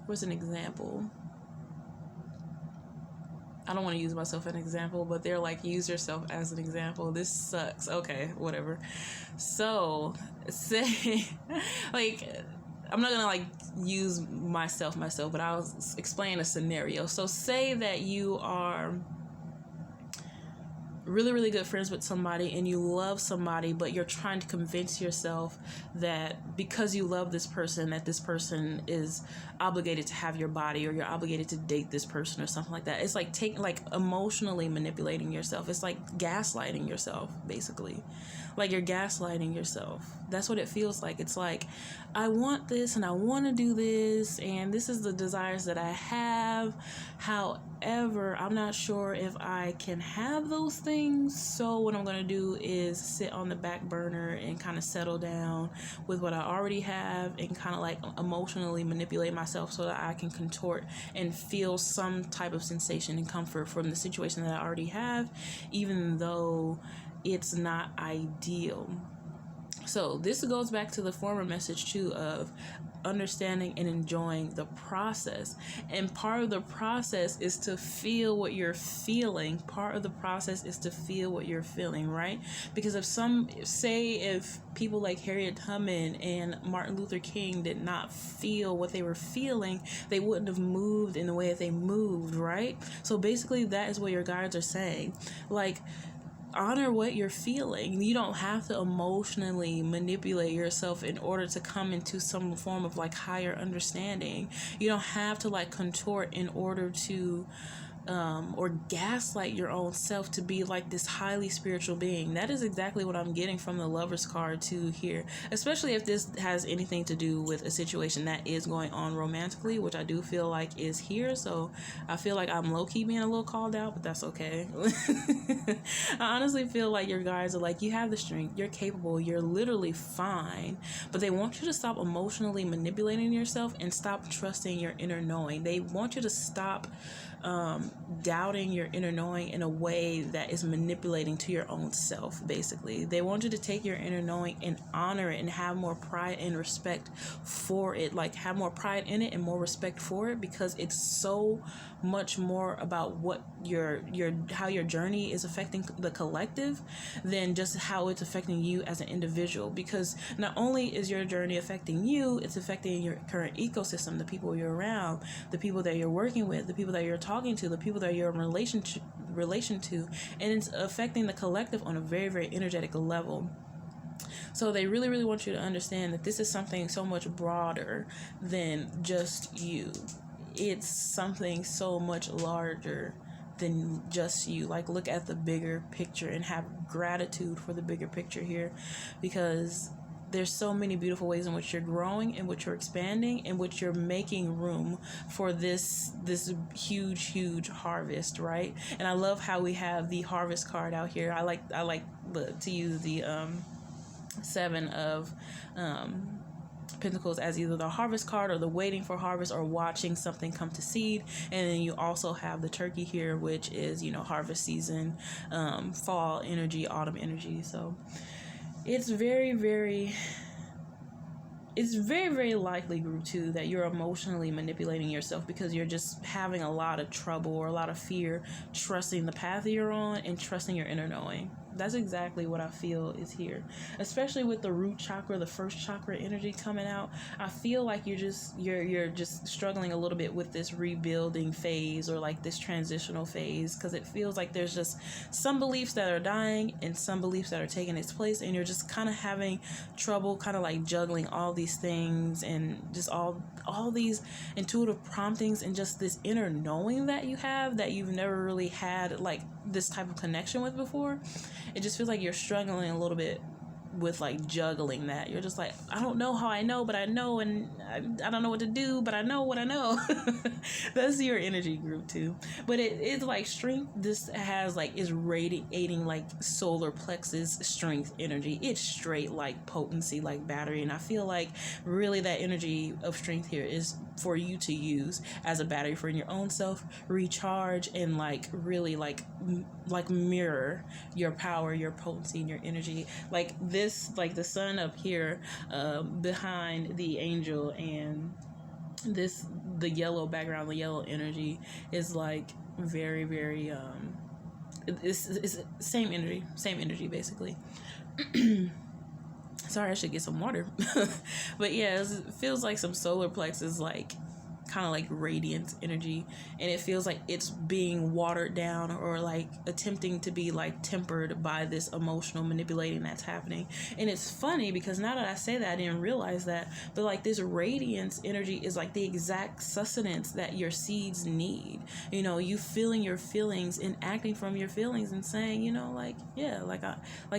what's an example? I don't want to use myself as an example, but they're like, use yourself as an example. This sucks. Okay, whatever. So say like, I'm not gonna like use myself, but I'll explain a scenario. So say that you are really, really good friends with somebody and you love somebody, but you're trying to convince yourself that because you love this person, that this person is obligated to have your body, or you're obligated to date this person or something like that. It's like emotionally manipulating yourself. It's like gaslighting yourself, basically. Like you're gaslighting yourself. That's what it feels like. It's like, I want this and I want to do this and this is the desires that I have. However, I'm not sure if I can have those things. So what I'm going to do is sit on the back burner and kind of settle down with what I already have and kind of like emotionally manipulate myself so that I can contort and feel some type of sensation and comfort from the situation that I already have, even though it's not ideal. So this goes back to the former message too of understanding and enjoying the process. And part of the process is to feel what you're feeling. Part of the process is to feel what you're feeling, right? Because if people like Harriet Tubman and Martin Luther King did not feel what they were feeling, they wouldn't have moved in the way that they moved, right? So basically that is what your guides are saying. Like, honor what you're feeling. You don't have to emotionally manipulate yourself in order to come into some form of like higher understanding. You don't have to like contort in order to or gaslight your own self to be like this highly spiritual being. That is exactly what I'm getting from the Lover's card too here, especially if this has anything to do with a situation that is going on romantically, which I do feel like is here. So I feel like I'm low-key being a little called out, but that's okay. I honestly feel like your guys are like, you have the strength, you're capable, you're literally fine, but they want you to stop emotionally manipulating yourself and stop trusting your inner knowing. They want you to stop doubting your inner knowing in a way that is manipulating to your own self. Basically, they want you to take your inner knowing and honor it and have more pride and respect for it. Like, have more pride in it and more respect for it, because it's so much more about what how your journey is affecting the collective than just how it's affecting you as an individual. Because not only is your journey affecting you, it's affecting your current ecosystem, the people you're around, the people that you're working with, the people that you're talking to, the people that you're in relation to, and it's affecting the collective on a very, very energetic level. So they really, really want you to understand that this is something so much broader than just you. It's something so much larger than just you. Like, look at the bigger picture and have gratitude for the bigger picture here, because there's so many beautiful ways in which you're growing, in which you're expanding, in which you're making room for this huge harvest, right? And I love how we have the harvest card out here. I like to use the 7 of Pentacles as either the harvest card or the waiting for harvest or watching something come to seed. And then you also have the turkey here, which is, harvest season, fall energy, autumn energy. So it's very, very likely, group 2, that you're emotionally manipulating yourself because you're just having a lot of trouble or a lot of fear trusting the path that you're on and trusting your inner knowing. That's exactly what I feel is here, especially with the root chakra, the first chakra energy coming out. I feel like you're just struggling a little bit with this rebuilding phase, or like this transitional phase, because it feels like there's just some beliefs that are dying and some beliefs that are taking its place, and you're just kind of having trouble kind of like juggling all these things and just all these intuitive promptings and just this inner knowing that you have that you've never really had like this type of connection with before. It just feels like you're struggling a little bit with like juggling that. You're just like, I don't know how I know, but I know, and I don't know what to do, but I know what I know. That's your energy group too. But it's like strength. This has like is radiating like solar plexus strength energy. It's straight like potency, like battery. And I feel like really that energy of strength here is for you to use as a battery for your own self, recharge, and like really like mirror your power, your potency, and your energy. Like this, like the sun up here behind the angel, and the yellow background, the yellow energy is like very, very it's same energy basically. Sorry, I should get some water. But yeah, it feels like some solar plexus, like kind of like radiant energy, and it feels like it's being watered down or like attempting to be like tempered by this emotional manipulating that's happening. And it's funny because now that I say that, I didn't realize that, but like this radiance energy is like the exact sustenance that your seeds need. You know, you feeling your feelings and acting from your feelings and saying, you know, like, yeah, like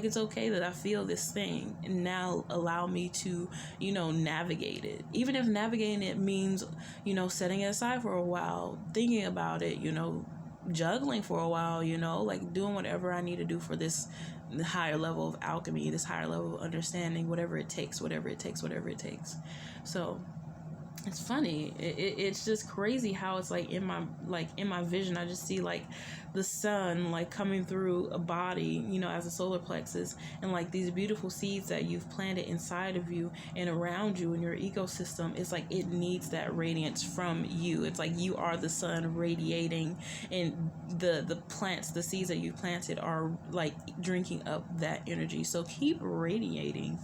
it's okay that I feel this thing, and now allow me to, you know, navigate it. Even if navigating it means, you know, setting it aside for a while, thinking about it, you know, juggling for a while, you know, like doing whatever I need to do for this higher level of alchemy, this higher level of understanding, whatever it takes. So it's funny. It's just crazy how it's like in my vision, I just see like the sun like coming through a body, you know, as a solar plexus, and like these beautiful seeds that you've planted inside of you and around you in your ecosystem. It's like it needs that radiance from you. It's like you are the sun radiating, and the plants, the seeds that you planted are like drinking up that energy. So keep radiating.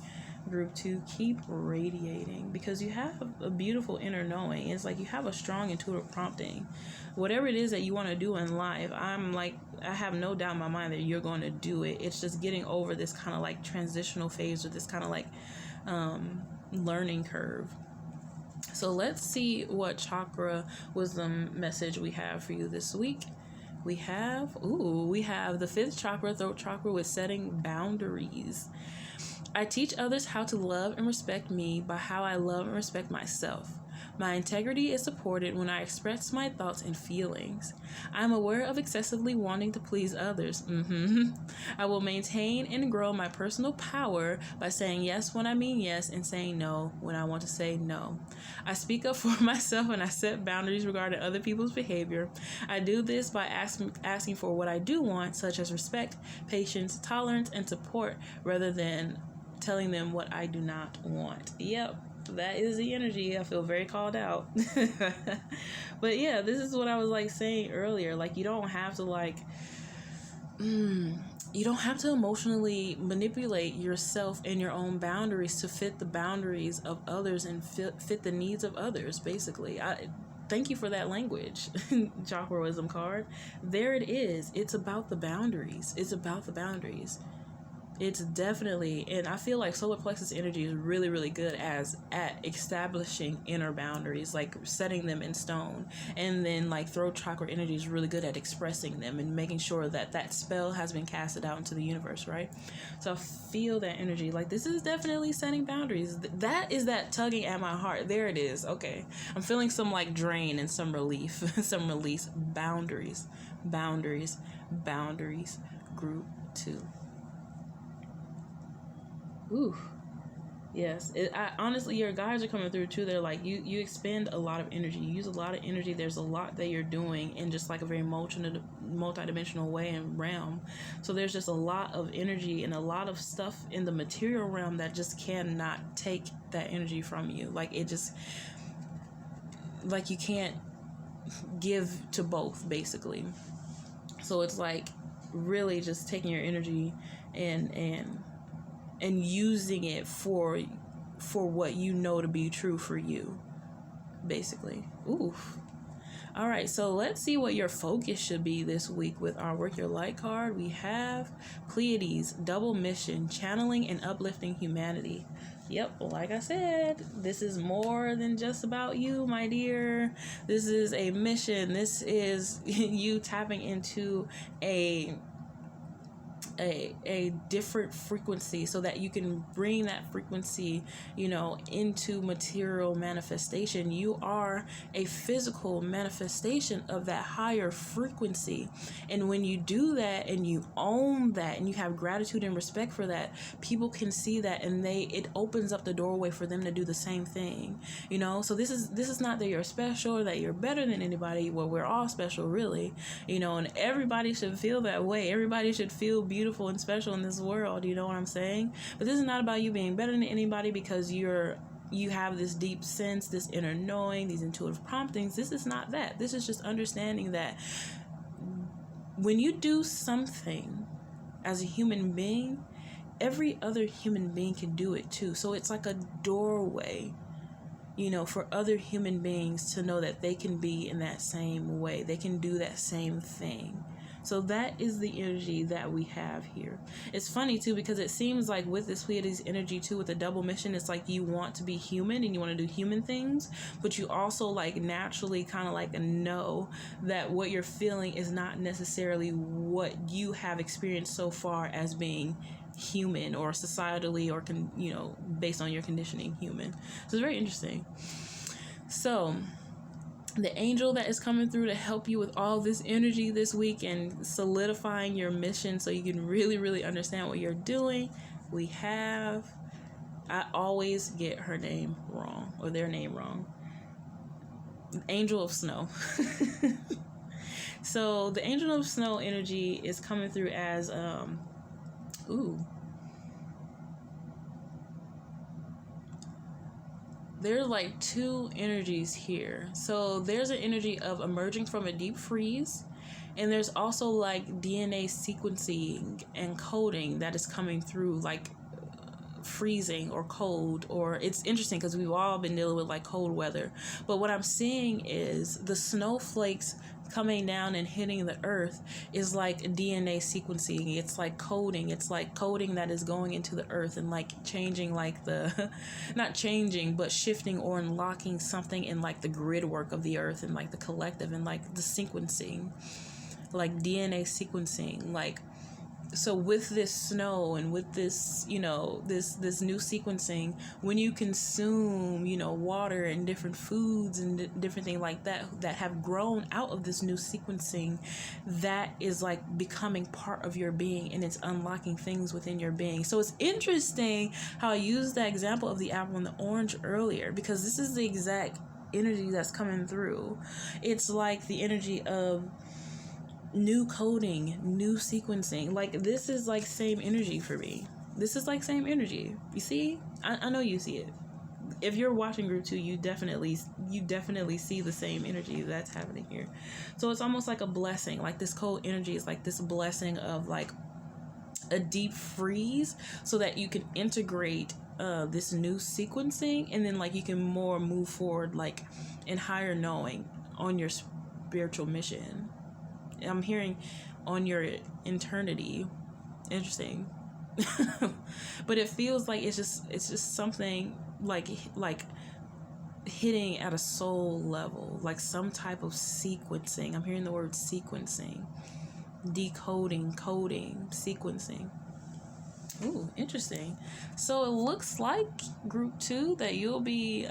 Group 2, keep radiating, because you have a beautiful inner knowing. It's like you have a strong intuitive prompting. Whatever it is that you want to do in life, I have no doubt in my mind that you're going to do it. It's just getting over this kind of like transitional phase, or this kind of like learning curve. So let's see what chakra wisdom message we have for you this week. We have the 5th chakra, throat chakra, with setting boundaries. I teach others how to love and respect me by how I love and respect myself. My integrity is supported when I express my thoughts and feelings. I am aware of excessively wanting to please others. I will maintain and grow my personal power by saying yes when I mean yes, and saying no when I want to say no. I speak up for myself, and I set boundaries regarding other people's behavior. I do this by asking for what I do want, such as respect, patience, tolerance, and support, rather than telling them what I do not want. Yep, that is the energy. I feel very called out. But yeah, this is what I was like saying earlier. Like, you don't have to you don't have to emotionally manipulate yourself and your own boundaries to fit the boundaries of others and fit the needs of others, basically. Thank you for that language, Chakra Wisdom card. There it is. It's about the boundaries. It's definitely, and I feel like solar plexus energy is really, really good at establishing inner boundaries, like setting them in stone. And then like throat chakra energy is really good at expressing them and making sure that that spell has been casted out into the universe, right? So I feel that energy. Like, this is definitely setting boundaries. That is that tugging at my heart. There it is. Okay. I'm feeling some like drain and some relief, some release. Boundaries, group 2. Ooh, yes. Honestly, your guides are coming through too. They're like, you expend a lot of energy. You use a lot of energy. There's a lot that you're doing in just like a very multi-dimensional way and realm. So there's just a lot of energy and a lot of stuff in the material realm that just cannot take that energy from you. Like, it just, like, you can't give to both, basically. So it's like really just taking your energy and using it for what you know to be true for you, basically. Oof. All right, so let's see what your focus should be this week with our Work Your Light card. We have Pleiades, double mission, channeling and uplifting humanity. Yep, like I said, this is more than just about you, my dear. This is a mission. This is you tapping into a a different frequency so that you can bring that frequency, into material manifestation. You are a physical manifestation of that higher frequency. And when you do that and you own that and you have gratitude and respect for that, people can see that, and it opens up the doorway for them to do the same thing. So this is not that you're special or that you're better than anybody. Well, we're all special, really, and everybody should feel that way. Everybody should feel beautiful and special in this world. You know what I'm saying? But this is not about you being better than anybody because you have this deep sense, this inner knowing, these intuitive promptings. This is not that. This is just understanding that when you do something as a human being, every other human being can do it too. So it's like a doorway, for other human beings to know that they can be in that same way. They can do that same thing. So that is the energy that we have here. It's funny too, because it seems like with this Pleiades energy too, with the double mission, it's like you want to be human and you want to do human things, but you also like naturally kind of like know that what you're feeling is not necessarily what you have experienced so far as being human, or societally, or based on your conditioning, human. So it's very interesting. So the angel that is coming through to help you with all this energy this week and solidifying your mission so you can really, really understand what you're doing, I always get her name wrong, or their name wrong. Angel of Snow. So the Angel of Snow energy is coming through as there's like two energies here. So there's an energy of emerging from a deep freeze, and there's also like DNA sequencing and coding that is coming through, like freezing or cold. Or it's interesting because we've all been dealing with like cold weather, but what I'm seeing is the snowflakes coming down and hitting the earth is like DNA sequencing. It's like coding. It's like coding that is going into the earth and like changing like not changing, but shifting or unlocking something in like the grid work of the earth and like the collective and like the sequencing, like DNA sequencing. Like, so with this snow and with this, this new sequencing, when you consume, water and different foods and different things like that have grown out of this new sequencing, that is like becoming part of your being, and it's unlocking things within your being. So it's interesting how I used that example of the apple and the orange earlier, because this is the exact energy that's coming through. It's like the energy of new coding, new sequencing. Like, this is like same energy for me. This is like same energy. You see? I know you see it. If you're watching group 2, you definitely see the same energy that's happening here. So it's almost like a blessing. Like, this cold energy is like this blessing of like a deep freeze, so that you can integrate this new sequencing, and then like you can more move forward like in higher knowing on your spiritual mission. I'm hearing on your eternity. Interesting. But it feels like it's just something like hitting at a soul level, like some type of sequencing. I'm hearing the word sequencing, decoding, coding, sequencing. Ooh, interesting. So it looks like group 2 that you'll be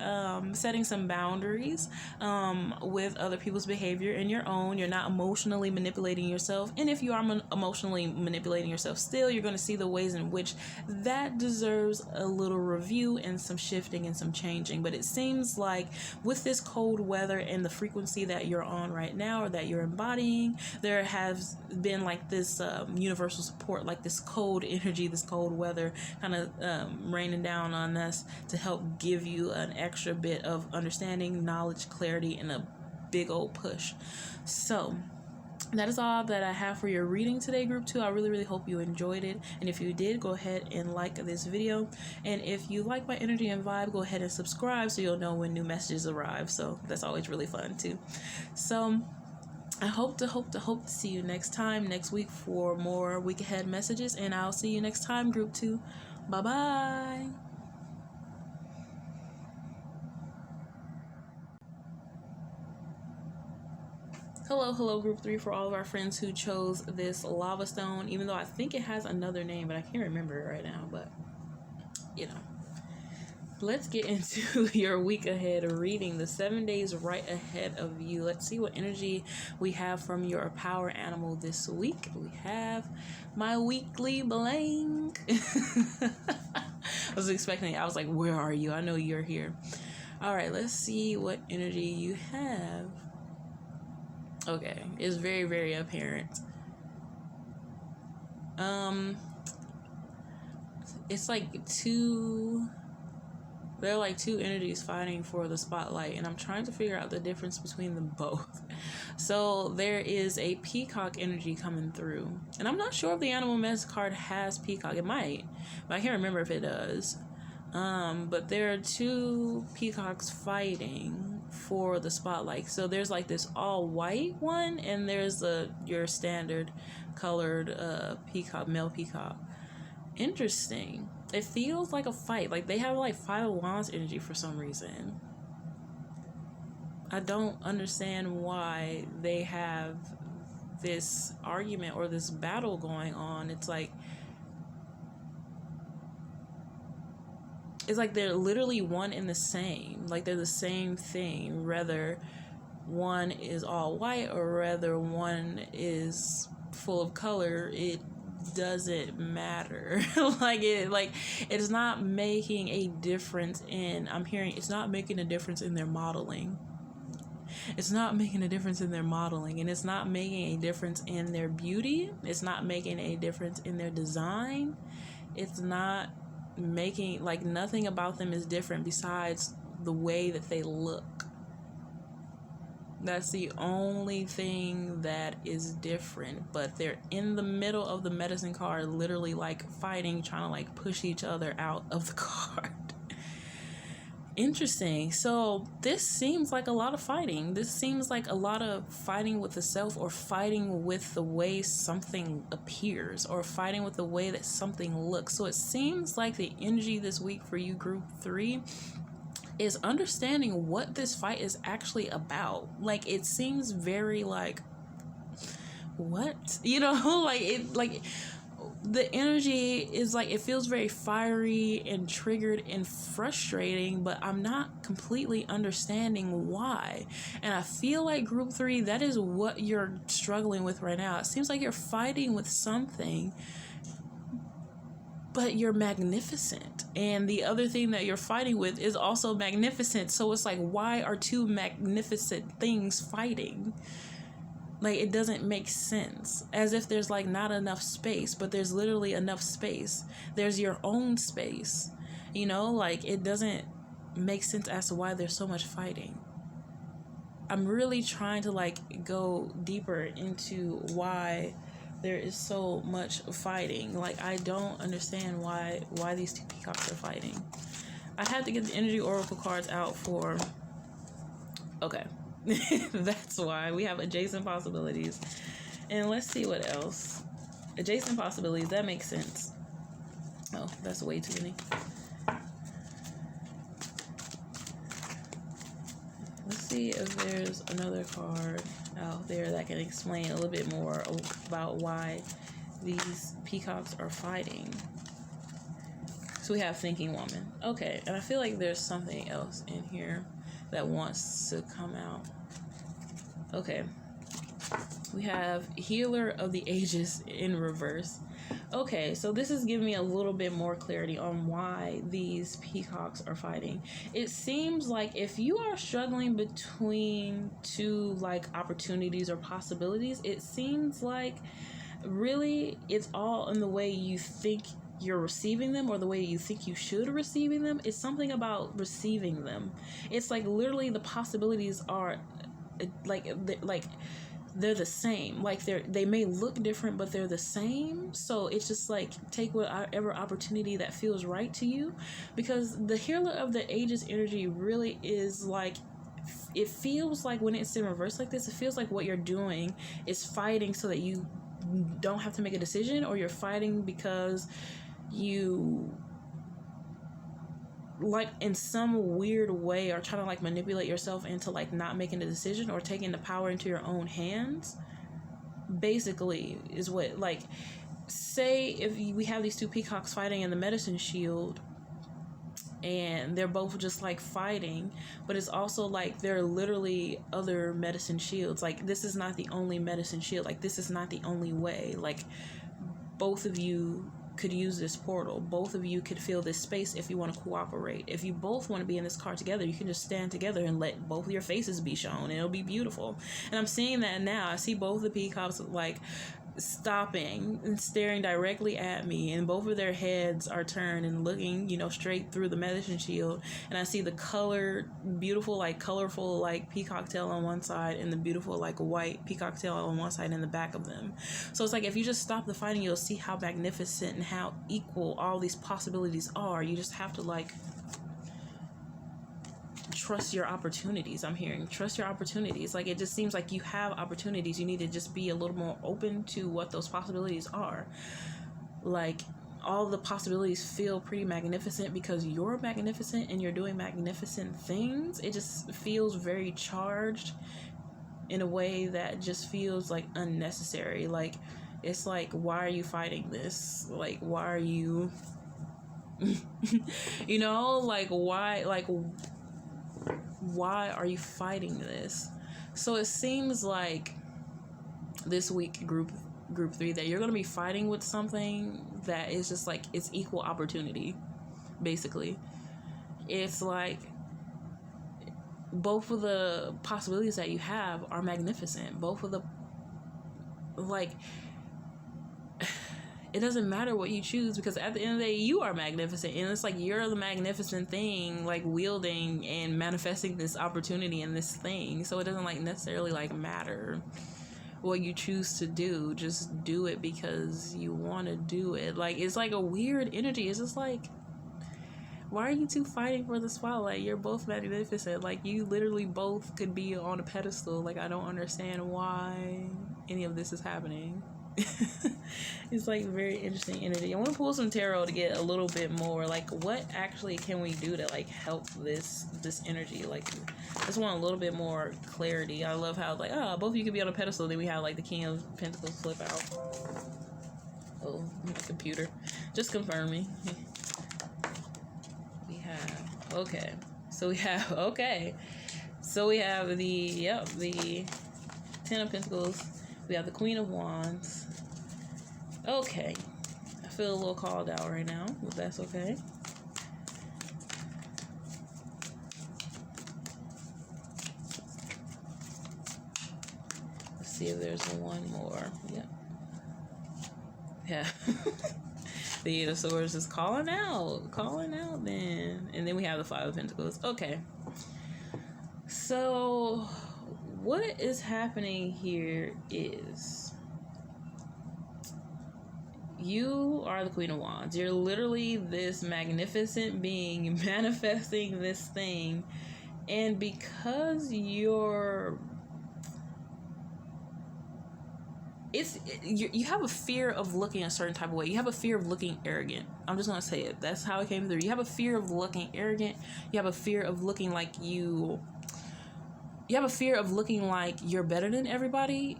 setting some boundaries with other people's behavior and your own. You're not emotionally manipulating yourself. And if you are emotionally manipulating yourself still, you're going to see the ways in which that deserves a little review and some shifting and some changing. But it seems like with this cold weather and the frequency that you're on right now, or that you're embodying, there has been like this universal support, like this cold energy, this cold weather kind of raining down on us to help give you an extra bit of understanding, knowledge, clarity, and a big old push. So that is all that I have for your reading today, group 2. I really, really hope you enjoyed it. And if you did, go ahead and like this video. And if you like my energy and vibe, go ahead and subscribe so you'll know when new messages arrive. So that's always really fun too. So I hope to see you next week for more week ahead messages, and I'll see you next time, group 2. Bye-bye. Hello, group 3, for all of our friends who chose this lava stone, even though I think it has another name, but I can't remember it right now. But you know, let's get into your week ahead reading, the 7 days right ahead of you. Let's see what energy we have from your power animal this week. We have my weekly blank. I was expecting it. I was like, where are you? I know you're here. All right, let's see what energy you have. Okay, it's very, very apparent. It's like there are like two energies fighting for the spotlight, and I'm trying to figure out the difference between them both. So there is a peacock energy coming through, and I'm not sure if the animal mess card has peacock. It might, but I can't remember if it does. But there are two peacocks fighting for the spotlight. So there's like this all white one, and there's your standard colored peacock, male peacock. Interesting. It feels like a fight. Like they have like 5 of Wands energy for some reason. I don't understand why they have this argument or this battle going on. It's like they're literally one and the same. Like they're the same thing. Whether one is all white or whether one is full of color, it doesn't matter. It's not making a difference in, I'm hearing it's not making a difference in their modeling. It's not making a difference in their modeling, and it's not making a difference in their beauty. It's not making a difference in their design. It's not making, like, nothing about them is different besides the way that they look. That's the only thing that is different. But they're in the middle of the medicine card, literally like fighting, trying to like push each other out of the card. Interesting. So this seems like a lot of fighting. This seems like a lot of fighting with the self, or fighting with the way something appears, or fighting with the way that something looks. So it seems like the energy this week for you, group 3, is understanding what this fight is actually about. Like, it seems very like, what? You know, the energy is like, it feels very fiery and triggered and frustrating, but I'm not completely understanding why. And I feel like group 3, that is what you're struggling with right now. It seems like you're fighting with something, but you're magnificent. And the other thing that you're fighting with is also magnificent. So it's like, why are two magnificent things fighting? Like, it doesn't make sense. As if there's like not enough space, but there's literally enough space. There's your own space. You know, like, it doesn't make sense as to why there's so much fighting. I'm really trying to like go deeper into why there is so much fighting. Like, I don't understand why these two peacocks are fighting. I had to get the energy oracle cards out for... Okay. That's why. We have adjacent possibilities. And let's see what else. Adjacent possibilities, that makes sense. Oh, that's way too many. Let's see if there's another card out there that can explain a little bit more about why these peacocks are fighting. So we have thinking woman. Okay, and I feel like there's something else in here that wants to come out. Okay. We have healer of the ages in reverse. Okay, so this is giving me a little bit more clarity on why these peacocks are fighting. It seems like if you are struggling between two like opportunities or possibilities, it seems like really it's all in the way you think you're receiving them, or the way you think you should receiving them. It's something about receiving them. It's like literally the possibilities are like they're the same. Like they may look different, but they're the same. So it's just like, take whatever opportunity that feels right to you, because the healer of the ages energy really is like, it feels like when it's in reverse like this, it feels like what you're doing is fighting so that you don't have to make a decision, or you're fighting because you like in some weird way are trying to like manipulate yourself into like not making a decision or taking the power into your own hands, basically, is what, like, say if we have these two peacocks fighting in the medicine shield, and they're both just like fighting, but it's also like there are literally other medicine shields. Like, this is not the only medicine shield, like this is not the only way. Like, both of you could use this portal, both of you could fill this space if you want to cooperate. If you both want to be in this car together, you can just stand together and let both of your faces be shown, and it'll be beautiful. And I'm seeing that now. I see both the peacocks like stopping and staring directly at me, and both of their heads are turned and looking, you know, straight through the medicine shield. And I see the colored, beautiful, like colorful, like peacock tail on one side, and the beautiful, like white peacock tail on one side in the back of them. So it's like, if you just stop the fighting, you'll see how magnificent and how equal all these possibilities are. You just have to like trust your opportunities. I'm hearing trust your opportunities. Like, it just seems like you have opportunities. You need to just be a little more open to what those possibilities are. Like, all the possibilities feel pretty magnificent because you're magnificent and you're doing magnificent things. It just feels very charged in a way that just feels like unnecessary. Like, it's like, why are you fighting this? Like, why are you you know, like, why are you fighting this? So it seems like this week, group 3, that you're going to be fighting with something that is just like, it's equal opportunity, basically. It's like both of the possibilities that you have are magnificent. Both of the, like, it doesn't matter what you choose, because at the end of the day, you are magnificent. And it's like, you're the magnificent thing, like wielding and manifesting this opportunity and this thing. So it doesn't like necessarily like matter what you choose to do. Just do it because you want to do it. Like, it's like a weird energy. It's just like, why are you two fighting for the spotlight? You're both magnificent. Like, you literally both could be on a pedestal. Like, I don't understand why any of this is happening. It's like very interesting energy. I want to pull some tarot to get a little bit more like, what actually can we do to like help this energy. Like, I just want a little bit more clarity. I love how like, oh, both of you could be on a pedestal. Then we have like the King of Pentacles flip out. Oh, my computer just confirming. We have okay, so we have the 10 of Pentacles. We have the Queen of Wands. Okay. I feel a little called out right now, but that's okay. Let's see if there's one more. Yep. Yeah. The Eight of Swords is calling out then. And then we have the Five of Pentacles. Okay. So what is happening here is you are the Queen of Wands. You're literally this magnificent being manifesting this thing. And because you have a fear of looking a certain type of way. You have a fear of looking arrogant. I'm just going to say it. That's how it came through. You have a fear of looking arrogant. You have a fear of looking like you have a fear of looking like you're better than everybody.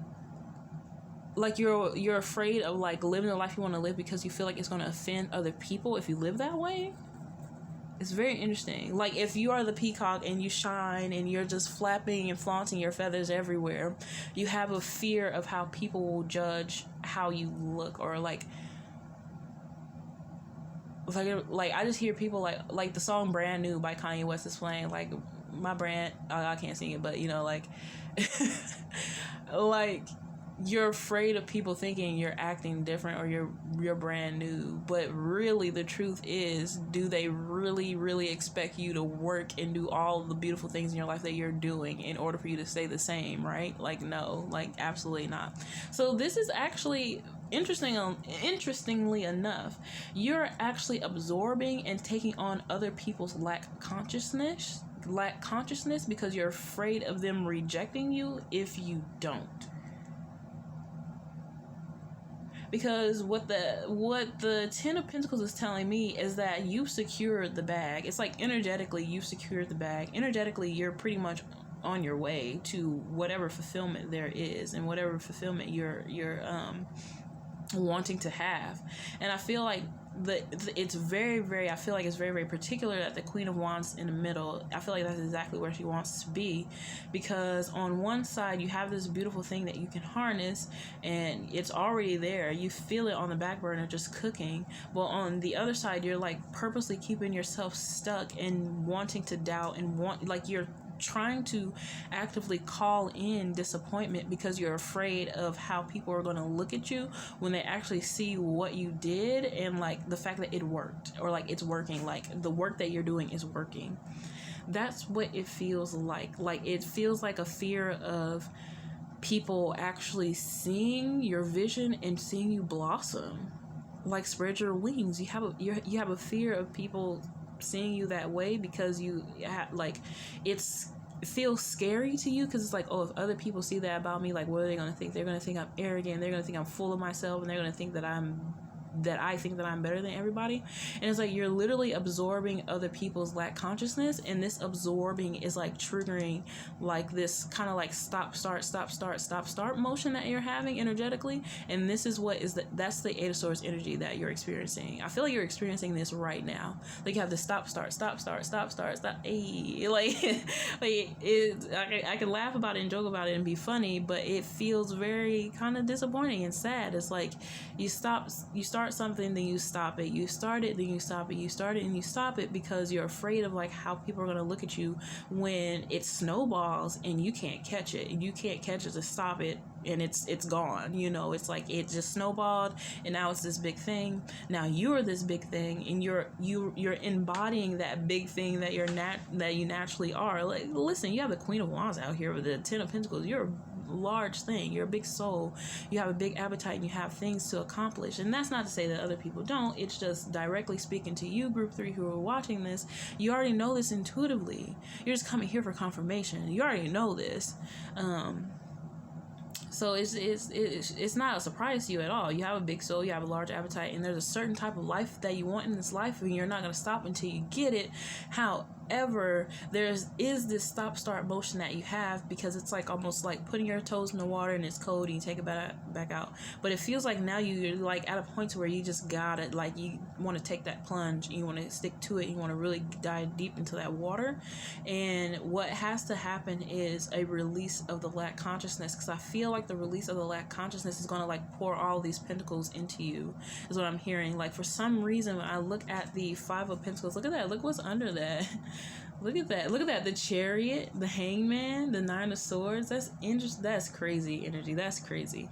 Like, you're afraid of like living the life you want to live because you feel like it's going to offend other people if you live that way. It's very interesting. Like, if you are the peacock and you shine and you're just flapping and flaunting your feathers everywhere, you have a fear of how people will judge how you look. Or like I just hear people like the song Brand New by Kanye West is playing. Like, my brand, I can't sing it, but you know, like like, you're afraid of people thinking you're acting different or you're brand new. But really, the truth is, do they really expect you to work and do all the beautiful things in your life that you're doing in order for you to stay the same, right? Like, no, like, absolutely not. So this is actually interestingly enough, you're actually absorbing and taking on other people's lack consciousness because you're afraid of them rejecting you if you don't. because what the Ten of Pentacles is telling me is that you've secured the bag. It's like energetically you've secured the bag. Energetically, you're pretty much on your way to whatever fulfillment there is, and whatever fulfillment you're wanting to have. And I feel like it's very, very, I feel like it's very, very particular that the Queen of Wands in the middle. I feel like that's exactly where she wants to be, because on one side you have this beautiful thing that you can harness and it's already there. You feel it on the back burner just cooking. But on the other side, you're like purposely keeping yourself stuck and wanting to doubt and you're trying to actively call in disappointment because you're afraid of how people are going to look at you when they actually see what you did, and like the fact that it worked, or like it's working, like the work that you're doing is working. That's what it feels like. Like it feels like a fear of people actually seeing your vision and seeing you blossom, like spread your wings. You have a fear of people seeing you that way, because you like it feels scary to you, because it's like, oh, if other people see that about me, like what are they going to think? They're going to think I'm arrogant, they're going to think I'm full of myself, and they're going to think that I think that I'm better than everybody. And it's like you're literally absorbing other people's lack consciousness, and this absorbing is like triggering like this kind of like stop start motion that you're having energetically. And this is that's the Eight of Swords energy that you're experiencing. I feel like you're experiencing this right now. Like you have the stop start. Hey, I can laugh about it and joke about it and be funny, but it feels very kind of disappointing and sad. It's like you start something, then you stop it. You start it, then you stop it. You start it and you stop it because you're afraid of like how people are going to look at you when it snowballs and you can't catch it. You can't catch it to stop it, and it's gone. You know, it's like it just snowballed and now it's this big thing. Now you're this big thing, and you're embodying that big thing that that you naturally are. Like, listen, you have the Queen of Wands out here with the Ten of Pentacles. You're large thing, you're a big soul, you have a big appetite, and you have things to accomplish. And that's not to say that other people don't. It's just directly speaking to you, group 3, who are watching this. You already know this intuitively. You're just coming here for confirmation. You already know this. So it's not a surprise to you at all. You have a big soul, you have a large appetite, and there's a certain type of life that you want in this life, and you're not going to stop until you get it. However, there is this stop-start motion that you have, because it's like almost like putting your toes in the water and it's cold and you take it back out. But it feels like now you're like at a point where you just got it. Like you want to take that plunge, and you want to stick to it, and you want to really dive deep into that water. And what has to happen is a release of the lack consciousness, because I feel like the release of the lack consciousness is going to like pour all these pentacles into you, is what I'm hearing. Like for some reason, when I look at the Five of Pentacles, look at that, look what's under that. Look at that, the Chariot, the Hangman, the Nine of Swords. That's interesting. That's crazy energy. That's crazy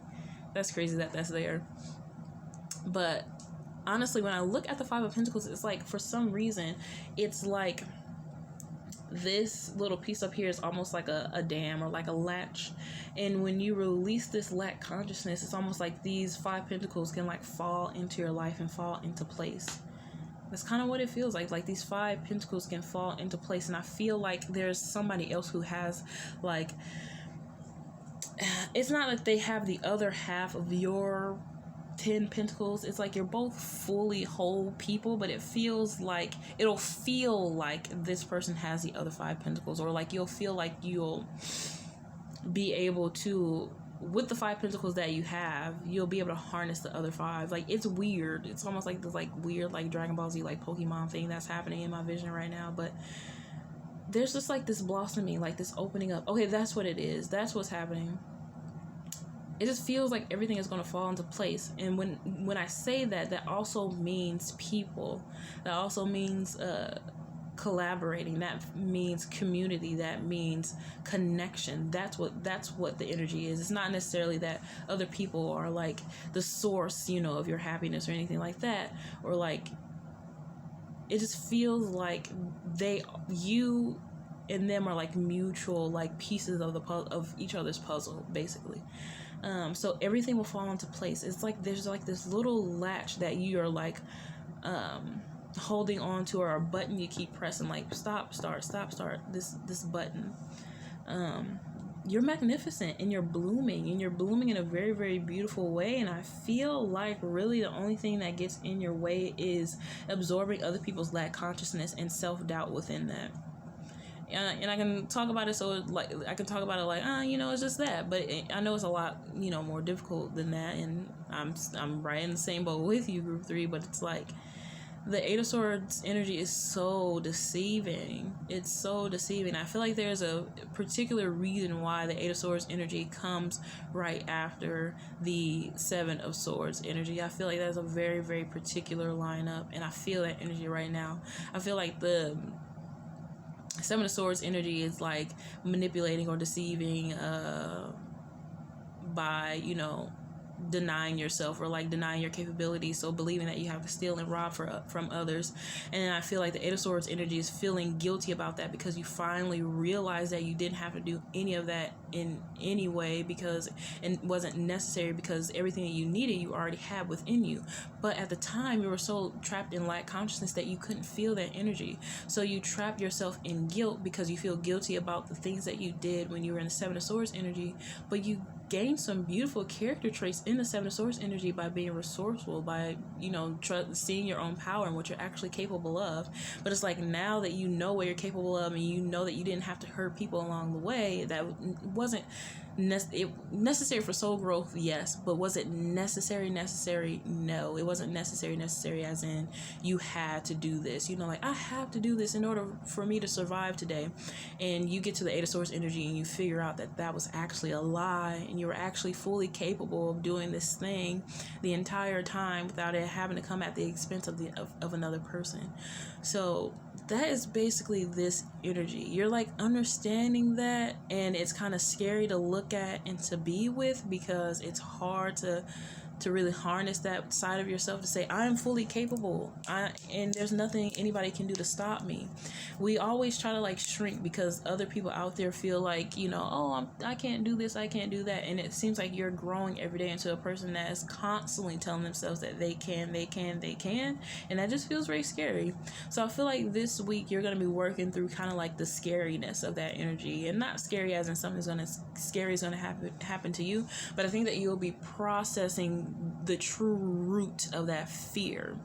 that that's there. But honestly, when I look at the Five of Pentacles, it's like for some reason it's like this little piece up here is almost like a dam or like a latch, and when you release this lack consciousness, it's almost like these Five Pentacles can like fall into your life and fall into place. That's kind of what it feels like. Like these Five Pentacles can fall into place, and I feel like there's somebody else who has like, it's not like they have the other half of your 10 Pentacles. It's like you're both fully whole people, but it'll feel like this person has the other 5 Pentacles, or like you'll feel like you'll be able to, with the 5 Pentacles that you have, you'll be able to harness the other 5. Like it's weird. It's almost like this like weird like Dragon Ball Z like Pokemon thing that's happening in my vision right now. But there's just like this blossoming, like this opening up. Okay, that's what it is. That's what's happening. It just feels like everything is going to fall into place. And when I say that, that also means people. That also means collaborating. That means community. That means connection. That's what the energy is. It's not necessarily that other people are like the source, you know, of your happiness or anything like that, or like it just feels like you and them are like mutual like pieces of of each other's puzzle, basically. So everything will fall into place. It's like there's like this little latch that you are like holding on to, or a button you keep pressing, like stop start this button. you're magnificent and you're blooming, in a very, very beautiful way. And I feel like really the only thing that gets in your way is absorbing other people's lack consciousness and self-doubt within that. And I can talk about it it's just that, but I know it's a lot, more difficult than that. And I'm right in the same boat with you, group 3, but it's like, the Eight of Swords energy is so deceiving. It's so deceiving. I feel like there's a particular reason why the Eight of Swords energy comes right after the Seven of Swords energy. I feel like that's a very, very particular lineup, and I feel that energy right now. I feel like the Seven of Swords energy is like manipulating or deceiving by, denying yourself, or like denying your capabilities, so believing that you have to steal and rob from others. And then I feel like the Eight of Swords energy is feeling guilty about that, because you finally realize that you didn't have to do any of that in any way, because it wasn't necessary, because everything that you needed you already had within you. But at the time, you were so trapped in lack consciousness that you couldn't feel that energy, so you trap yourself in guilt because you feel guilty about the things that you did when you were in the Seven of Swords energy. But you gain some beautiful character traits in the Seven of Swords energy by being resourceful, by seeing your own power and what you're actually capable of. But it's like, now that you know what you're capable of, and you know that you didn't have to hurt people along the way, that wasn't necessary for soul growth, yes, but was it necessary? No, it wasn't necessary as in you had to do this, like, I have to do this in order for me to survive today. And you get to the Eight of Swords energy and you figure out that that was actually a lie, and you were actually fully capable of doing this thing the entire time without it having to come at the expense of another person. So that is basically this energy. You're like understanding that, and it's kind of scary to look at and to be with, because it's hard to really harness that side of yourself to say, I'm fully capable, and there's nothing anybody can do to stop me. We always try to like shrink because other people out there feel like, I can't do this, I can't do that. And it seems like you're growing every day into a person that is constantly telling themselves that they can. And that just feels very scary. So I feel like this week you're going to be working through kind of like the scariness of that energy, and not scary as in something scary is going to happen to you, but I think that you'll be processing the true root of that fear.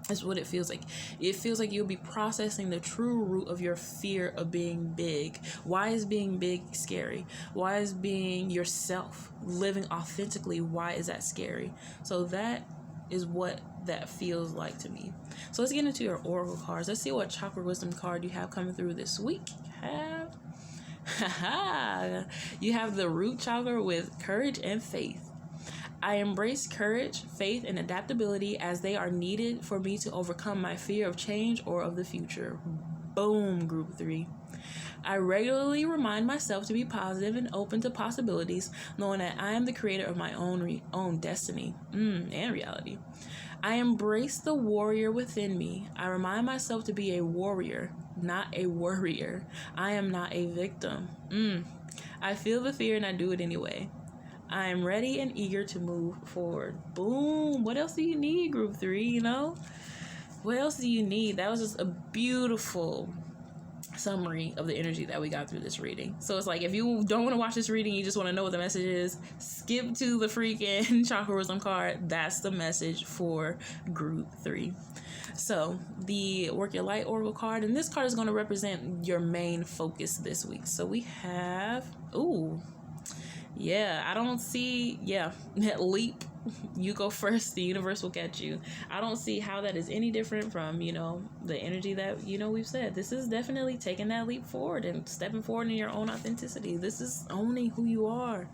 That's what it feels like. It feels like you'll be processing the true root of your fear of being big. Why is being big scary? Why is being yourself, living authentically, why is that scary? So that is what that feels like to me. So let's get into your oracle cards. Let's see what chakra wisdom card you have coming through this week. You have the root chakra with courage and faith. I embrace courage, faith, and adaptability as they are needed for me to overcome my fear of change or of the future. Boom, group 3. I regularly remind myself to be positive and open to possibilities, knowing that I am the creator of my own destiny and reality. I embrace the warrior within me. I remind myself to be a warrior, not a worrier. I am not a victim. I feel the fear and I do it anyway. I am ready and eager to move forward. Boom. What else do you need, group 3? What else do you need? That was just a beautiful summary of the energy that we got through this reading. So it's like, if you don't want to watch this reading, you just want to know what the message is, skip to the freaking chakra wisdom card. That's the message for group 3. So the Work Your Light oracle card, and this card is going to represent your main focus this week. So we have, I don't see, leap. You go first, the universe will catch you. I don't see how that is any different from, the energy that, we've said. This is definitely taking that leap forward and stepping forward in your own authenticity. This is owning who you are.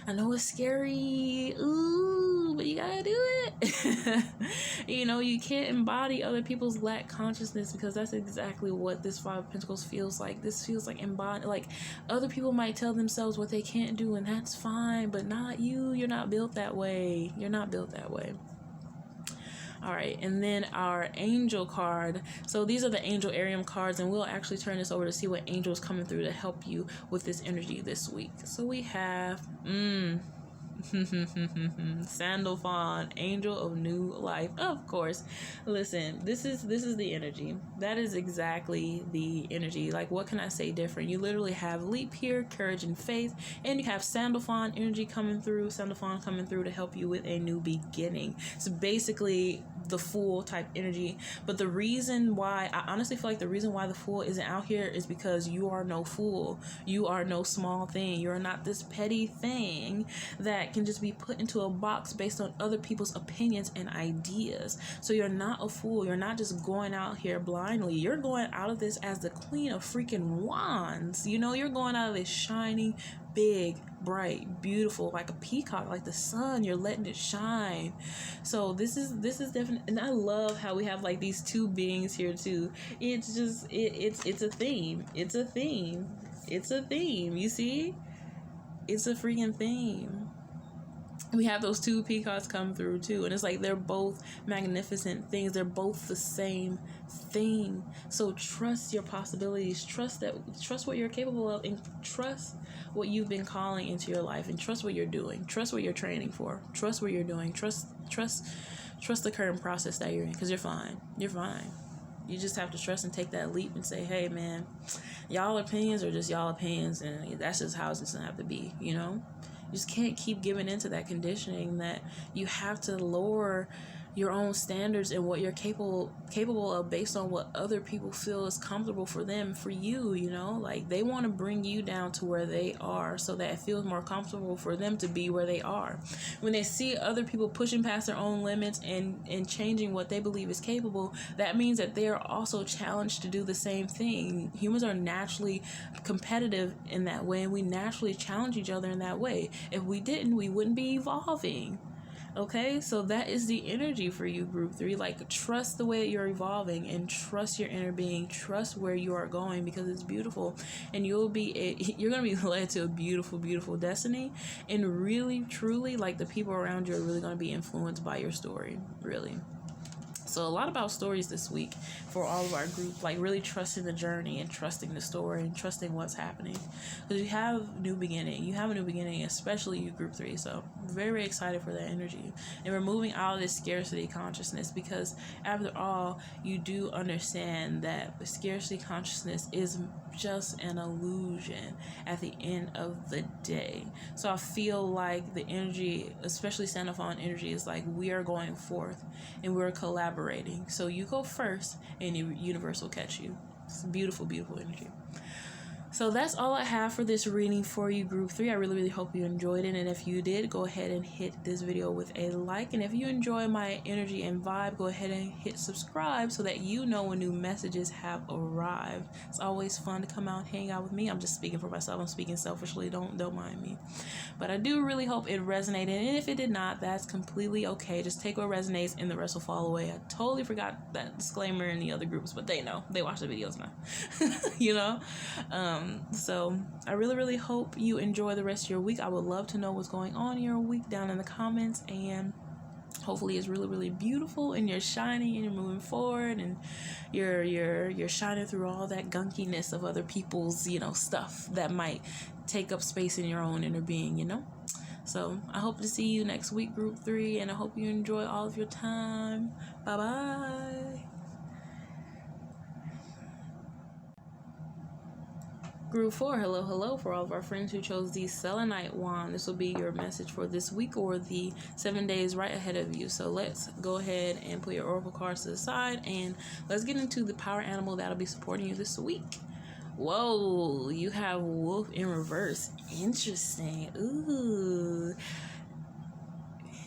I know it's scary, but you gotta do it. You can't embody other people's lack consciousness, because that's exactly what this Five of Pentacles feels like. This feels like like other people might tell themselves what they can't do, and that's fine, but not you. You're not built that way. All right, and then our angel card. So these are the Angelarium cards, and we'll actually turn this over to see what angel is coming through to help you with this energy this week. So we have Sandalphon, angel of new life. Of course. Listen, this is the energy. That is exactly the energy. Like, what can I say different? You literally have leap here, courage and faith, and you have Sandalphon energy coming through, Sandalphon coming through to help you with a new beginning. So basically the Fool type energy. But the reason why, I honestly feel like the reason why the Fool isn't out here is because you are no fool. You are no small thing. You're not this petty thing that can just be put into a box based on other people's opinions and ideas. So you're not a fool. You're not just going out here blindly. You're going out of this as the queen of freaking wands. You know, you're going out of this shining, big, bright, beautiful, like a peacock, like the sun. You're letting it shine. So this is definitely, and I love how we have like these two beings here too. It's just it's a theme. It's a theme. It's a theme. You see? It's a freaking theme. We have those two peacocks come through too, and it's like they're both magnificent things. They're both the same thing. So trust your possibilities. Trust what you're capable of, and trust what you've been calling into your life, and trust what you're doing. Trust what you're training for. Trust what you're doing. Trust the current process that you're in, because you're fine. You're fine. You just have to trust and take that leap and say, hey man, y'all opinions are just y'all opinions, and that's just how it's just gonna have to be, you know? You just can't keep giving into that conditioning that you have to lower your own standards and what you're capable of based on what other people feel is comfortable for them, for you, you know? Like, they want to bring you down to where they are so that it feels more comfortable for them to be where they are. When they see other people pushing past their own limits and changing what they believe is capable, that means that they are also challenged to do the same thing. Humans are naturally competitive in that way, and we naturally challenge each other in that way. If we didn't, we wouldn't be evolving. Okay, so that is the energy for you, group 3. Like, trust the way that you're evolving, and trust your inner being. Trust where you are going, because it's beautiful, and you're gonna be led to a beautiful, beautiful destiny. And really, truly, like, the people around you are really gonna be influenced by your story, really. So a lot about stories this week for all of our group, like really trusting the journey and trusting the story and trusting what's happening. Because you have a new beginning, especially you, group 3. So very, very excited for that energy. And we're moving out of this scarcity consciousness, because after all, you do understand that the scarcity consciousness is just an illusion at the end of the day. So I feel like the energy, especially Sandalphon energy, is like we are going forth and we're collaborating. So you go first and the universe will catch you. It's beautiful, beautiful energy. So that's all I have for this reading for you, group 3. I really, really hope you enjoyed it. And if you did, go ahead and hit this video with a like. And if you enjoy my energy and vibe, go ahead and hit subscribe so that you know when new messages have arrived. It's always fun to come out and hang out with me. I'm just speaking for myself. I'm speaking selfishly. Don't mind me. But I do really hope it resonated. And if it did not, that's completely okay. Just take what resonates and the rest will fall away. I totally forgot that disclaimer in the other groups, but they know. They watch the videos now. You know? So I really, really hope you enjoy the rest of your week. I would love to know what's going on in your week down in the comments, and hopefully it's really, really beautiful and you're shining and you're moving forward and you're shining through all that gunkiness of other people's, you know, stuff that might take up space in your own inner being, you know. So I hope to see you next week, group 3, and I hope you enjoy all of your time. Bye bye. Group 4, hello for all of our friends who chose the selenite wand. This will be your message for this week or the 7 days right ahead of you. So let's go ahead and put your oracle cards to the side and let's get into the power animal that'll be supporting you this week. Whoa, you have wolf in reverse. Interesting. Ooh.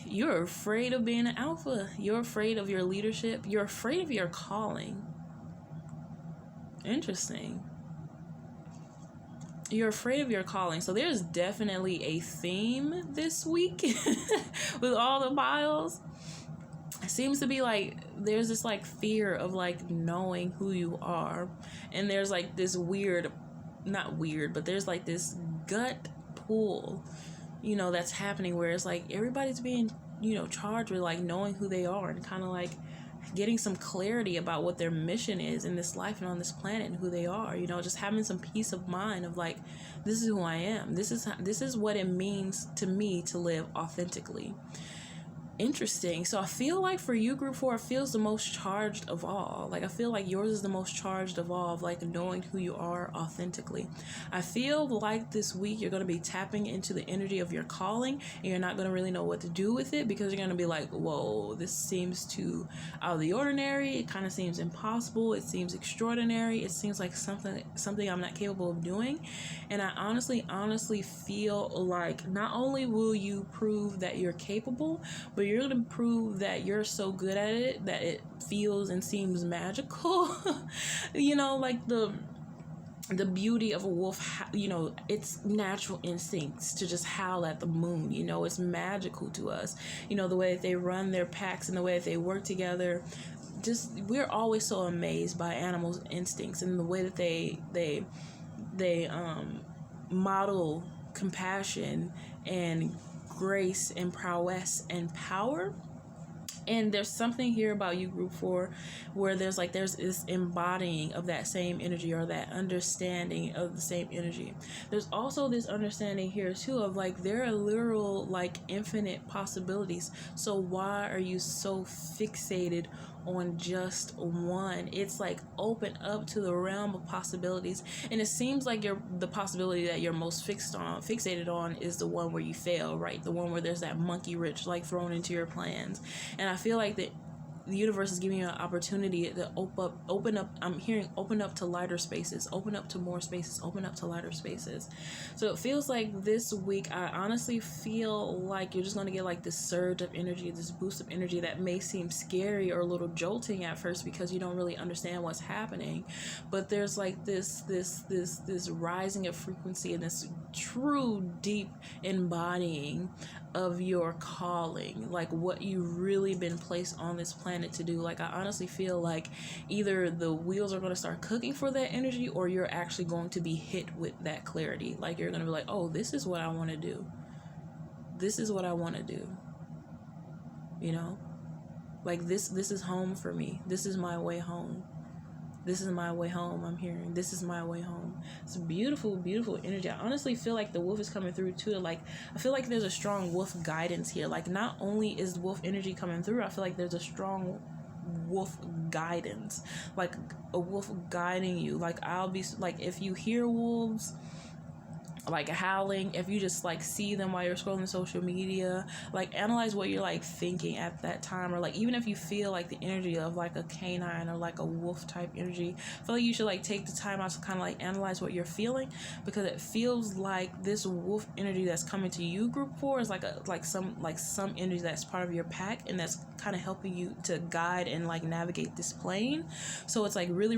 You're afraid of being an alpha. You're afraid of your leadership. You're afraid of your calling. Interesting. You're afraid of your calling. So there's definitely a theme this week with all the piles. It seems to be like there's this like fear of like knowing who you are, and there's like this not weird, but there's like this gut pull, you know, that's happening where it's like everybody's being, you know, charged with like knowing who they are and kind of like getting some clarity about what their mission is in this life and on this planet and who they are, you know, just having some peace of mind of like, this is who I am. This is what it means to me to live authentically. Interesting. So I feel like for you, group 4, it feels the most charged of all. Like, I feel like yours is the most charged of all, of like knowing who you are authentically. I feel like this week you're going to be tapping into the energy of your calling, and you're not going to really know what to do with it, because you're going to be like, whoa, this seems too out of the ordinary. It kind of seems impossible. It seems extraordinary. It seems like something I'm not capable of doing. And I honestly feel like not only will you prove that you're capable, but you're going to prove that you're so good at it that it feels and seems magical. You know, like the beauty of a wolf, you know, it's natural instincts to just howl at the moon. You know, it's magical to us. You know, the way that they run their packs and the way that they work together. Just, we're always so amazed by animals' instincts and the way that they model compassion and grace and prowess and power. And there's something here about you, group 4, where there's this embodying of that same energy, or that understanding of the same energy. There's also this understanding here too of like, there are literal like infinite possibilities. So why are you so fixated on just one? It's like, open up to the realm of possibilities. And it seems like the possibility that you're most fixated on is the one where you fail, right? The one where there's that monkey wrench like thrown into your plans. And I feel like the universe is giving you an opportunity to open up. I'm hearing open up to lighter spaces, open up to more spaces, open up to lighter spaces. So it feels like this week, I honestly feel like you're just going to get like this surge of energy, this boost of energy that may seem scary or a little jolting at first because you don't really understand what's happening. But there's like this rising of frequency and this true deep embodying of your calling, like what you've really been placed on this planet to do. Like, I honestly feel like either the wheels are going to start cooking for that energy, or you're actually going to be hit with that clarity. Like, you're going to be like, oh, this is what I want to do. This is what I want to do. You know, like this is home for me. This is my way home. This is my way home. I'm hearing, this is my way home. It's beautiful, beautiful energy. I honestly feel like the wolf is coming through too. Like, I feel like there's a strong wolf guidance here. Like, not only is wolf energy coming through, I feel like there's a strong wolf guidance. Like, a wolf guiding you. Like, I'll be like, if you hear wolves like howling, if you just like see them while you're scrolling social media, like analyze what you're like thinking at that time. Or like, even if you feel like the energy of like a canine or like a wolf type energy, I feel like you should like take the time out to kind of like analyze what you're feeling, because it feels like this wolf energy that's coming to you, group 4, is like some energy that's part of your pack and that's kind of helping you to guide and like navigate this plane. So it's like really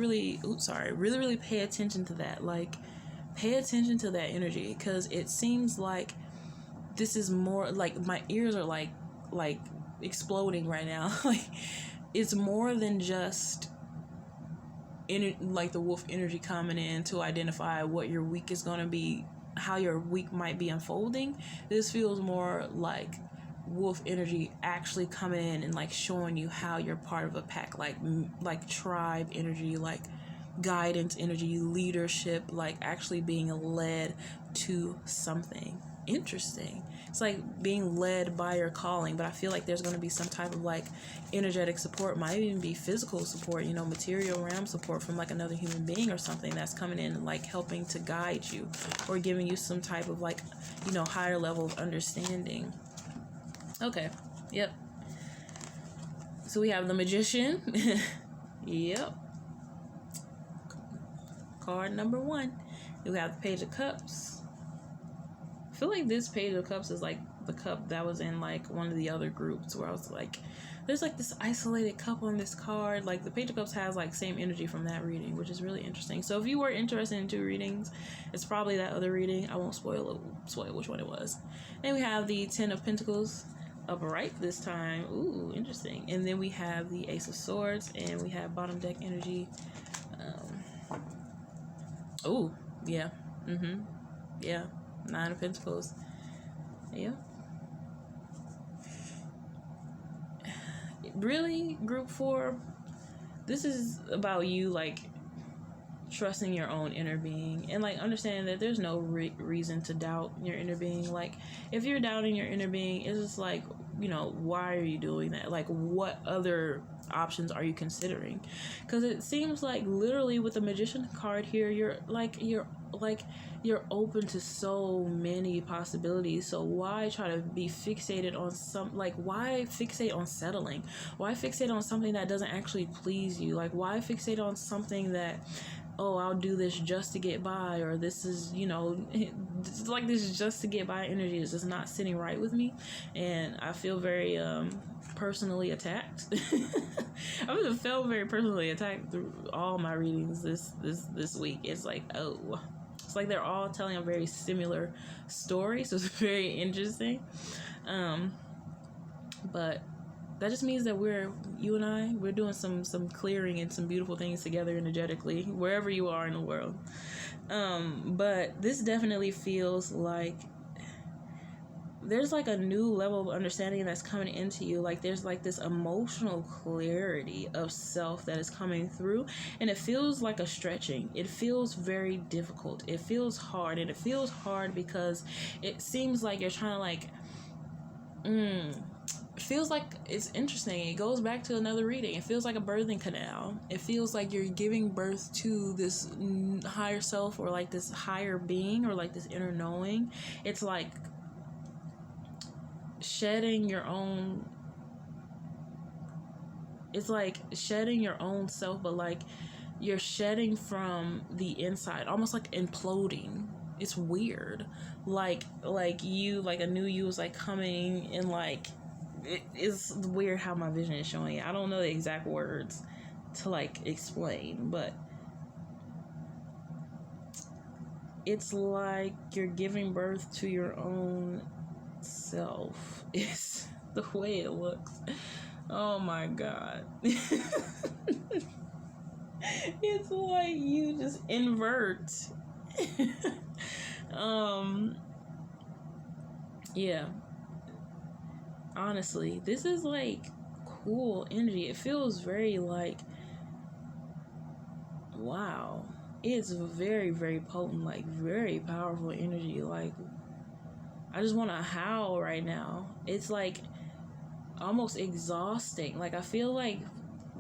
pay attention to that. Like, pay attention to that energy, because it seems like this is more like, my ears are like exploding right now. Like, it's more than just like the wolf energy coming in to identify what your week is going to be, how your week might be unfolding. This feels more like wolf energy actually coming in and like showing you how you're part of a pack, like tribe energy, like guidance energy, leadership, like actually being led to something. Interesting. It's like being led by your calling, but I feel like there's going to be some type of like energetic support, might even be physical support, you know, material realm support from like another human being or something that's coming in and like helping to guide you, or giving you some type of like, you know, higher level of understanding. Okay. Yep. So we have the Magician. Yep. Card number 1. We have the Page of Cups. I feel like this Page of Cups is like the cup that was in like one of the other groups, where I was like, there's like this isolated cup on this card. Like, the Page of Cups has like same energy from that reading, which is really interesting. So if you were interested in 2 readings, it's probably that other reading. I won't spoil which one it was. Then we have the 10 of Pentacles upright this time. Ooh, interesting. And then we have the Ace of Swords, and we have bottom deck energy. Oh, yeah. Yeah. 9 of Pentacles. Yeah. really, group 4, this is about you, like, trusting your own inner being and like understanding that there's no reason to doubt your inner being. Like, if you're doubting your inner being, it's just like, you know, why are you doing that? Like, what other options are you considering? Because it seems like literally with the Magician card here, you're open to so many possibilities. So why try to be fixated on why fixate on settling? Why fixate on something that doesn't actually please you? Like, why fixate on something that, oh, I'll do this just to get by, or this is, you know, like this just to get by energy is just not sitting right with me. And I feel very personally attacked. I've felt very personally attacked through all my readings this week. It's like, oh, it's like they're all telling a very similar story, so it's very interesting. But that just means that we're doing some clearing and some beautiful things together energetically, wherever you are in the world. But this definitely feels like there's like a new level of understanding that's coming into you. Like, there's like this emotional clarity of self that is coming through, and it feels like a stretching. It feels very difficult. It feels hard, and it feels hard because it seems like you're trying to like feels like it's interesting. It goes back to another reading. It feels like a birthing canal. It feels like you're giving birth to this higher self, or like this higher being, or like this inner knowing. It's like shedding your own, it's like shedding your own self, but like you're shedding from the inside, almost like imploding. It's weird. Like you, like a new you is like coming, and like it's weird how my vision is showing it. I don't know the exact words to like explain, but it's like you're giving birth to your own self. It's the way it looks. Oh my god. It's like you just invert. Yeah, honestly, this is like cool energy. It feels very like, wow, it's very, very potent, like very powerful energy. Like, I just want to howl right now. It's like almost exhausting. Like, I feel like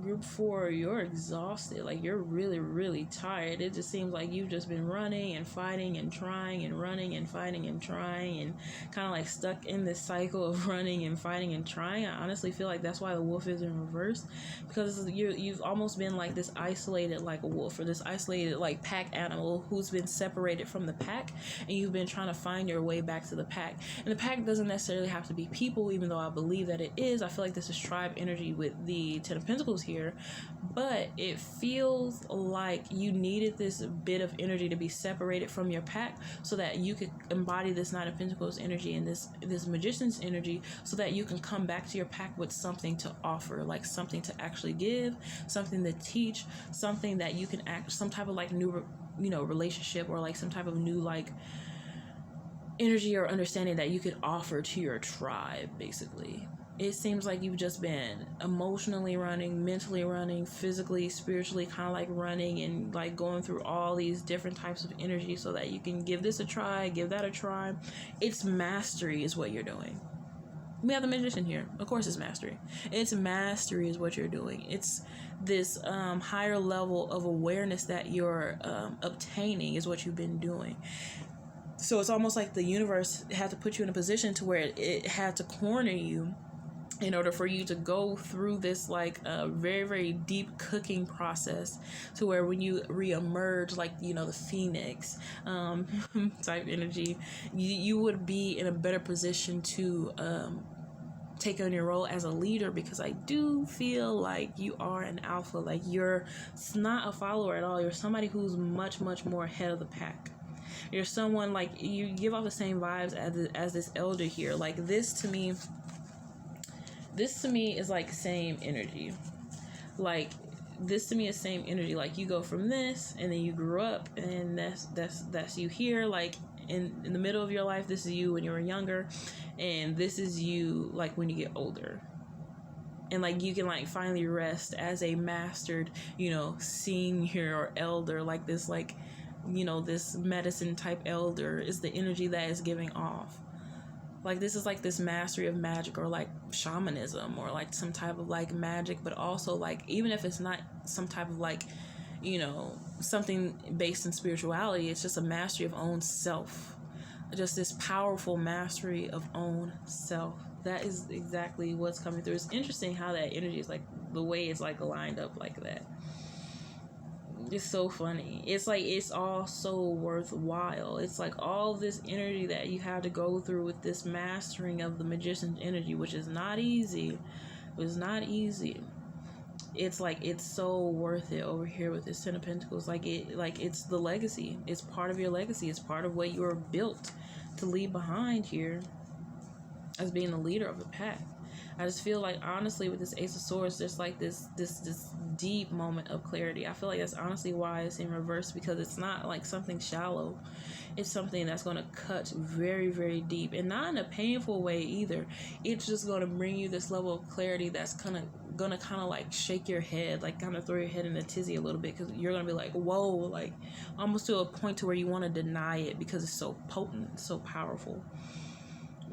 group 4, you're exhausted. Like, you're really, really tired. It just seems like you've just been running and fighting and trying and running and fighting and trying, and kind of like stuck in this cycle of running and fighting and trying. I honestly feel like that's why the wolf is in reverse, because you've almost been like this isolated, like a wolf, or this isolated like pack animal who's been separated from the pack, and you've been trying to find your way back to the pack. And the pack doesn't necessarily have to be people, even though I believe that it is. I feel like this is tribe energy with the 10 of Pentacles here, but it feels like you needed this bit of energy to be separated from your pack so that you could embody this 9 of Pentacles energy and this Magician's energy, so that you can come back to your pack with something to offer, like something to actually give, something to teach, something that you can act, some type of like new, you know, relationship, or like some type of new like energy or understanding that you could offer to your tribe, basically. It seems like you've just been emotionally running, mentally running, physically, spiritually, kind of like running, and like going through all these different types of energy so that you can give this a try, give that a try. It's mastery is what you're doing. We have the Magician here. Of course it's mastery. It's mastery is what you're doing. It's this higher level of awareness that you're obtaining is what you've been doing. So it's almost like the universe had to put you in a position to where it had to corner you in order for you to go through this like very, very deep cooking process, to where when you reemerge, like, you know, the phoenix type energy, you would be in a better position to take on your role as a leader, because I do feel like you are an alpha. Like, you're not a follower at all. You're somebody who's much, much more ahead of the pack. You're someone, like, you give off the same vibes as this elder here. Like, this to me is like same energy. Like, this to me is same energy. Like, you go from this, and then you grew up, and that's you here. Like, in the middle of your life, this is you when you were younger, and this is you like when you get older. And like you can like finally rest as a mastered, senior or elder, like this, like, this medicine type elder is the energy that is giving off. Like this is like this mastery of magic, or like shamanism, or like some type of like magic, but also like, even if it's not some type of like, something based in spirituality, it's just a mastery of own self. Just this powerful mastery of own self. That is exactly what's coming through. It's interesting how that energy is like, the way it's like lined up like that. It's so funny. It's like, it's all so worthwhile. It's like all this energy that you have to go through with this mastering of the magician's energy, which is not easy. It's not easy. It's like, it's so worth it over here with this Ten of Pentacles. Like it's the legacy. It's part of your legacy. It's part of what you're built to leave behind here as being the leader of the pack. I just feel like, honestly, with this Ace of Swords, there's like this deep moment of clarity. I feel like that's honestly why it's in reverse, because it's not like something shallow. It's something that's going to cut very, very deep, and not in a painful way either. It's just going to bring you this level of clarity that's gonna kind of like shake your head, like kind of throw your head in a tizzy a little bit, because you're going to be like, whoa, like almost to a point to where you want to deny it because it's so potent, so powerful.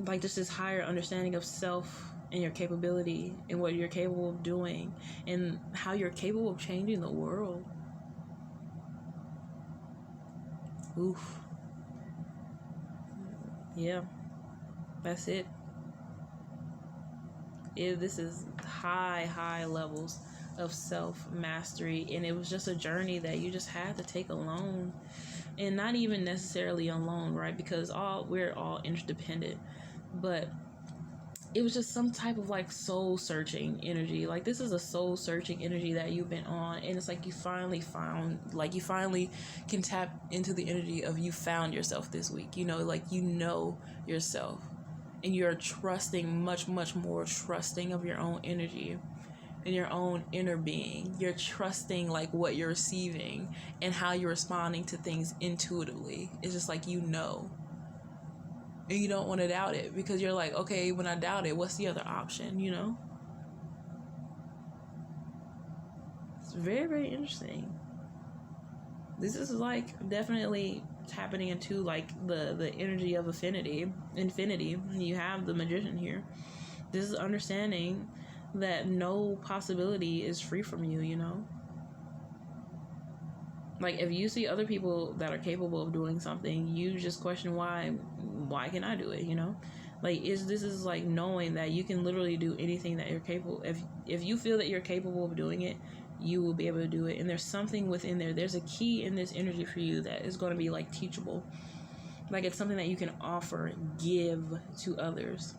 Like just this higher understanding of self and your capability and what you're capable of doing and how you're capable of changing the world. Oof. Yeah, that's it. This is high levels of self-mastery, and it was just a journey that you just had to take alone, and not even necessarily alone, right? Because we're all interdependent, but it was just some type of like soul searching energy. Like this is a soul searching energy that you've been on, and it's like you finally can tap into the energy of you found yourself this week, like yourself, and you're trusting, much more trusting of your own energy and your own inner being. You're trusting like what you're receiving and how you're responding to things intuitively. It's just like, and you don't want to doubt it, because you're like, okay, when I doubt it, what's the other option, It's very, very interesting. This is like definitely happening into like the energy of infinity. You have the Magician here. This is understanding that no possibility is free from you, Like if you see other people that are capable of doing something, you just question why can I do it, Like this is like knowing that you can literally do anything that you're capable. If you feel that you're capable of doing it, you will be able to do it. And there's something within there. There's a key in this energy for you that is going to be like teachable. Like it's something that you can offer, give to others.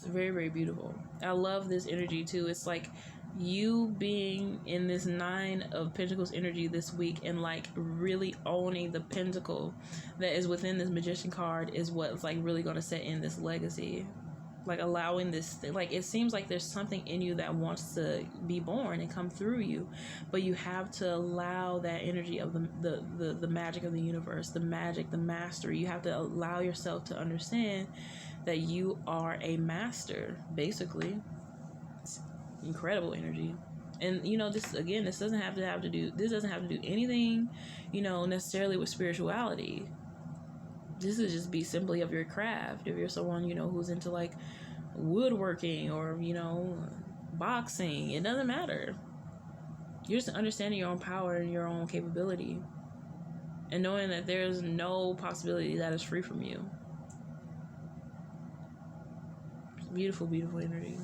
Very, very beautiful. I love this energy too. It's like you being in this Nine of Pentacles energy this week, and like really owning the pentacle that is within this Magician card is what's like really going to set in this legacy. Like allowing this, like it seems like there's something in you that wants to be born and come through you, but you have to allow that energy of the magic of the universe, the magic, the mastery. You have to allow yourself to understand that you are a master, basically. It's incredible energy. And this doesn't have to do anything, necessarily with spirituality. This would just be simply of your craft. If you're someone, who's into like woodworking or, boxing, it doesn't matter. You're just understanding your own power and your own capability, and knowing that there's no possibility that is free from you. Beautiful, beautiful energy.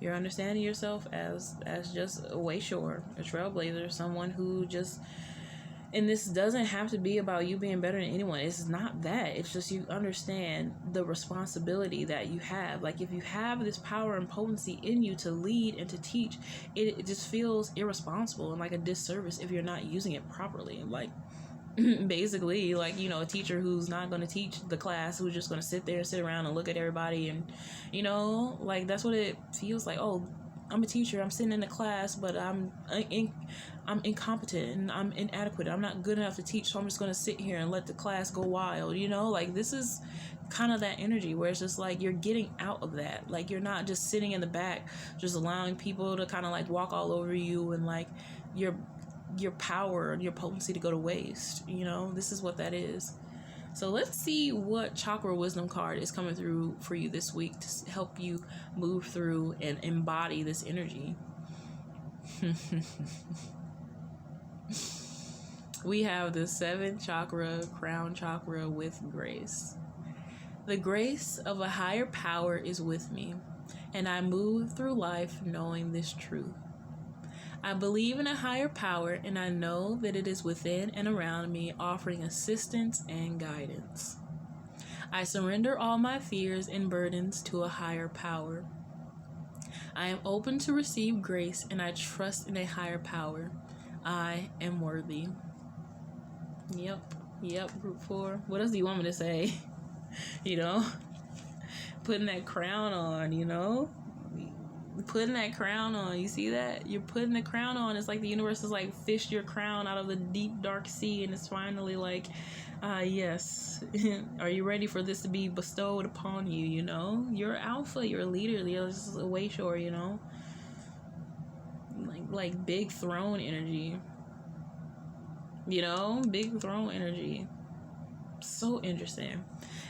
You're understanding yourself as just a wayshower, a trailblazer, someone who just, and this doesn't have to be about you being better than anyone. It's not that. It's just you understand the responsibility that you have. Like if you have this power and potency in you to lead and to teach, it just feels irresponsible and like a disservice if you're not using it properly. Like basically, like, a teacher who's not going to teach the class, who's just going to sit around and look at everybody, and like that's what it feels like. Oh, I'm a teacher. I'm sitting in a class, but I'm incompetent and I'm inadequate. I'm not good enough to teach, so I'm just going to sit here and let the class go wild, you know? Like, this is kind of that energy where it's just like you're getting out of that. Like, you're not just sitting in the back, just allowing people to kind of like walk all over you and like your power and your potency to go to waste, you know? This is what that is. So let's see what Chakra Wisdom card is coming through for you this week to help you move through and embody this energy. We have the 7th chakra, crown chakra, with grace. The grace of a higher power is with me, and I move through life knowing this truth. I believe in a higher power, and I know that it is within and around me, offering assistance and guidance. I surrender all my fears and burdens to a higher power. I am open to receive grace, and I trust in a higher power. I am worthy. Yep, group 4. What else do you want me to say? You know, putting that crown on, you know? Putting that crown on. You see that? You're putting the crown on. It's like the universe is like fished your crown out of the deep dark sea, and it's finally like, yes. Are you ready for this to be bestowed upon you? You know, you're alpha, you're a leader, you're just a way shore, you know, like big throne energy, you know, big throne energy. So interesting.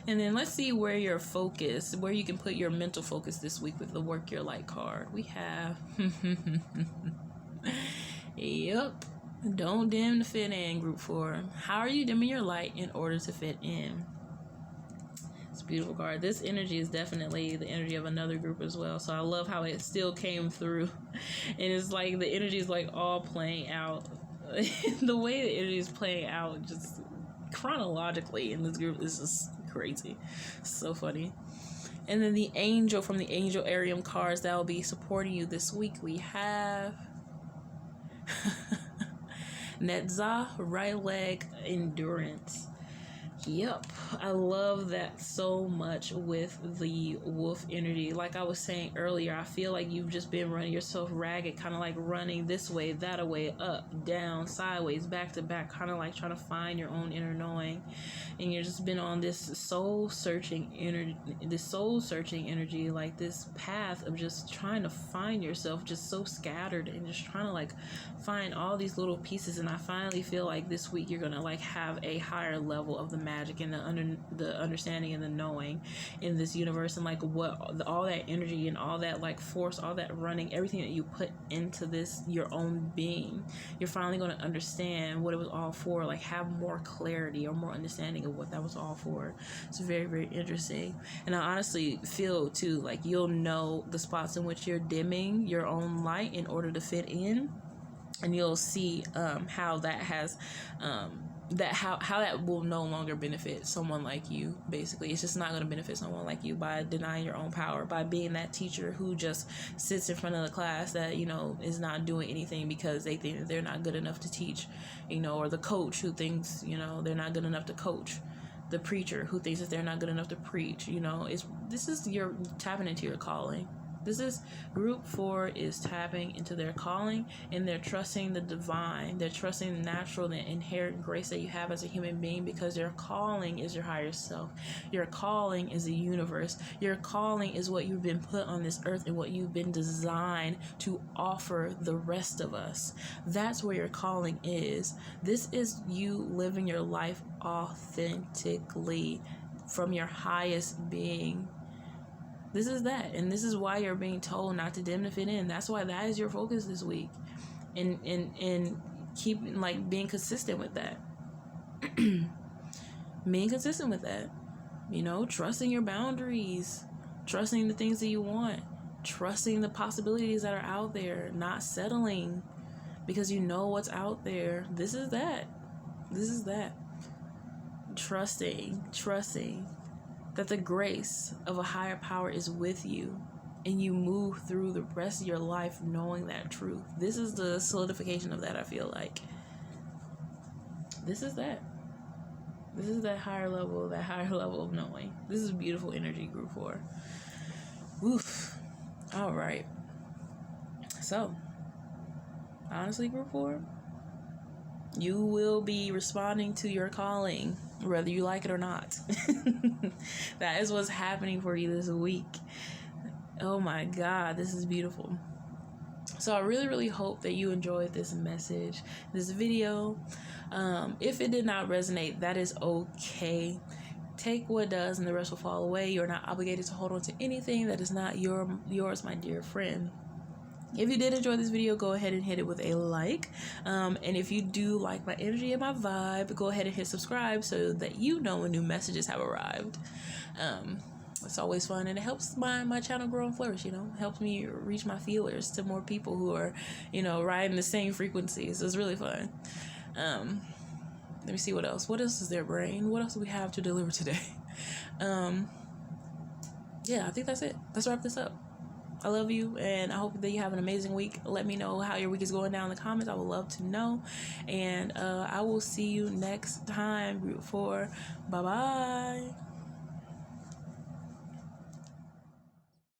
And then let's see where your focus, where you can put your mental focus this week with the Work Your Light card. We have, yep, don't dim to fit in, group 4. How are you dimming your light in order to fit in? It's a beautiful card. This energy is definitely the energy of another group as well. So I love how it still came through. And it's like the energy is like all playing out. The way the energy is playing out just chronologically in this group is just crazy. So funny. And then the angel from the Angelarium cards that will be supporting you this week, we have Netzah, right leg, endurance. Yep, I love that so much with the wolf energy. Like I was saying earlier, I feel like you've just been running yourself ragged, kind of like running this way, that way, up, down, sideways, back to back, kind of like trying to find your own inner knowing. And you've just been on this soul searching energy, like this path of just trying to find yourself, just so scattered and just trying to like find all these little pieces. And I finally feel like this week you're gonna like have a higher level of the magic and the understanding and the knowing in this universe, and like what all that energy and all that like force, all that running, everything that you put into this, your own being, you're finally going to understand what it was all for, like have more clarity or more understanding of what that was all for. It's very, very interesting. And I honestly feel too like you'll know the spots in which you're dimming your own light in order to fit in, and you'll see how that has how that will no longer benefit someone like you. Basically, it's just not going to benefit someone like you by denying your own power, by being that teacher who just sits in front of the class that, you know, is not doing anything because they think that they're not good enough to teach, you know, or the coach who thinks, you know, they're not good enough to coach, the preacher who thinks that they're not good enough to preach. You know, this is your tapping into your calling. This is group 4 is tapping into their calling, and they're trusting the divine. They're trusting the natural, the inherent grace that you have as a human being, because your calling is your higher self. Your calling is the universe. Your calling is what you've been put on this earth and what you've been designed to offer the rest of us. That's where your calling is. This is you living your life authentically from your highest being. This is that, and this is why you're being told not to dim to fit in. That's why that is your focus this week, and keep like being consistent with that. Being consistent with that, you know, trusting your boundaries, trusting the things that you want, trusting the possibilities that are out there, not settling because you know what's out there. This is that. Trusting that the grace of a higher power is with you, and you move through the rest of your life knowing that truth. This is the solidification of that, I feel like. This is that higher level of knowing. This is beautiful energy, group 4. Oof. All right. So, honestly, group 4, you will be responding to your calling, whether you like it or not. That is what's happening for you this week. Oh my God, this is beautiful. So I really, really hope that you enjoyed this message, this video. If it did not resonate, that is okay. Take what does and the rest will fall away. You're not obligated to hold on to anything that is not yours, my dear friend. If you did enjoy this video, go ahead and hit it with a like. And if you do like my energy and my vibe, go ahead and hit subscribe so that you know when new messages have arrived. It's always fun, and it helps my channel grow and flourish, It helps me reach my feelers to more people who are, riding the same frequencies. It's really fun. Let me see what else. What else is there, brain? What else do we have to deliver today? Yeah, I think that's it. Let's wrap this up. I love you, and I hope that you have an amazing week. Let me know how your week is going down in the comments. I would love to know. And I will see you next time, Group 4. Bye-bye.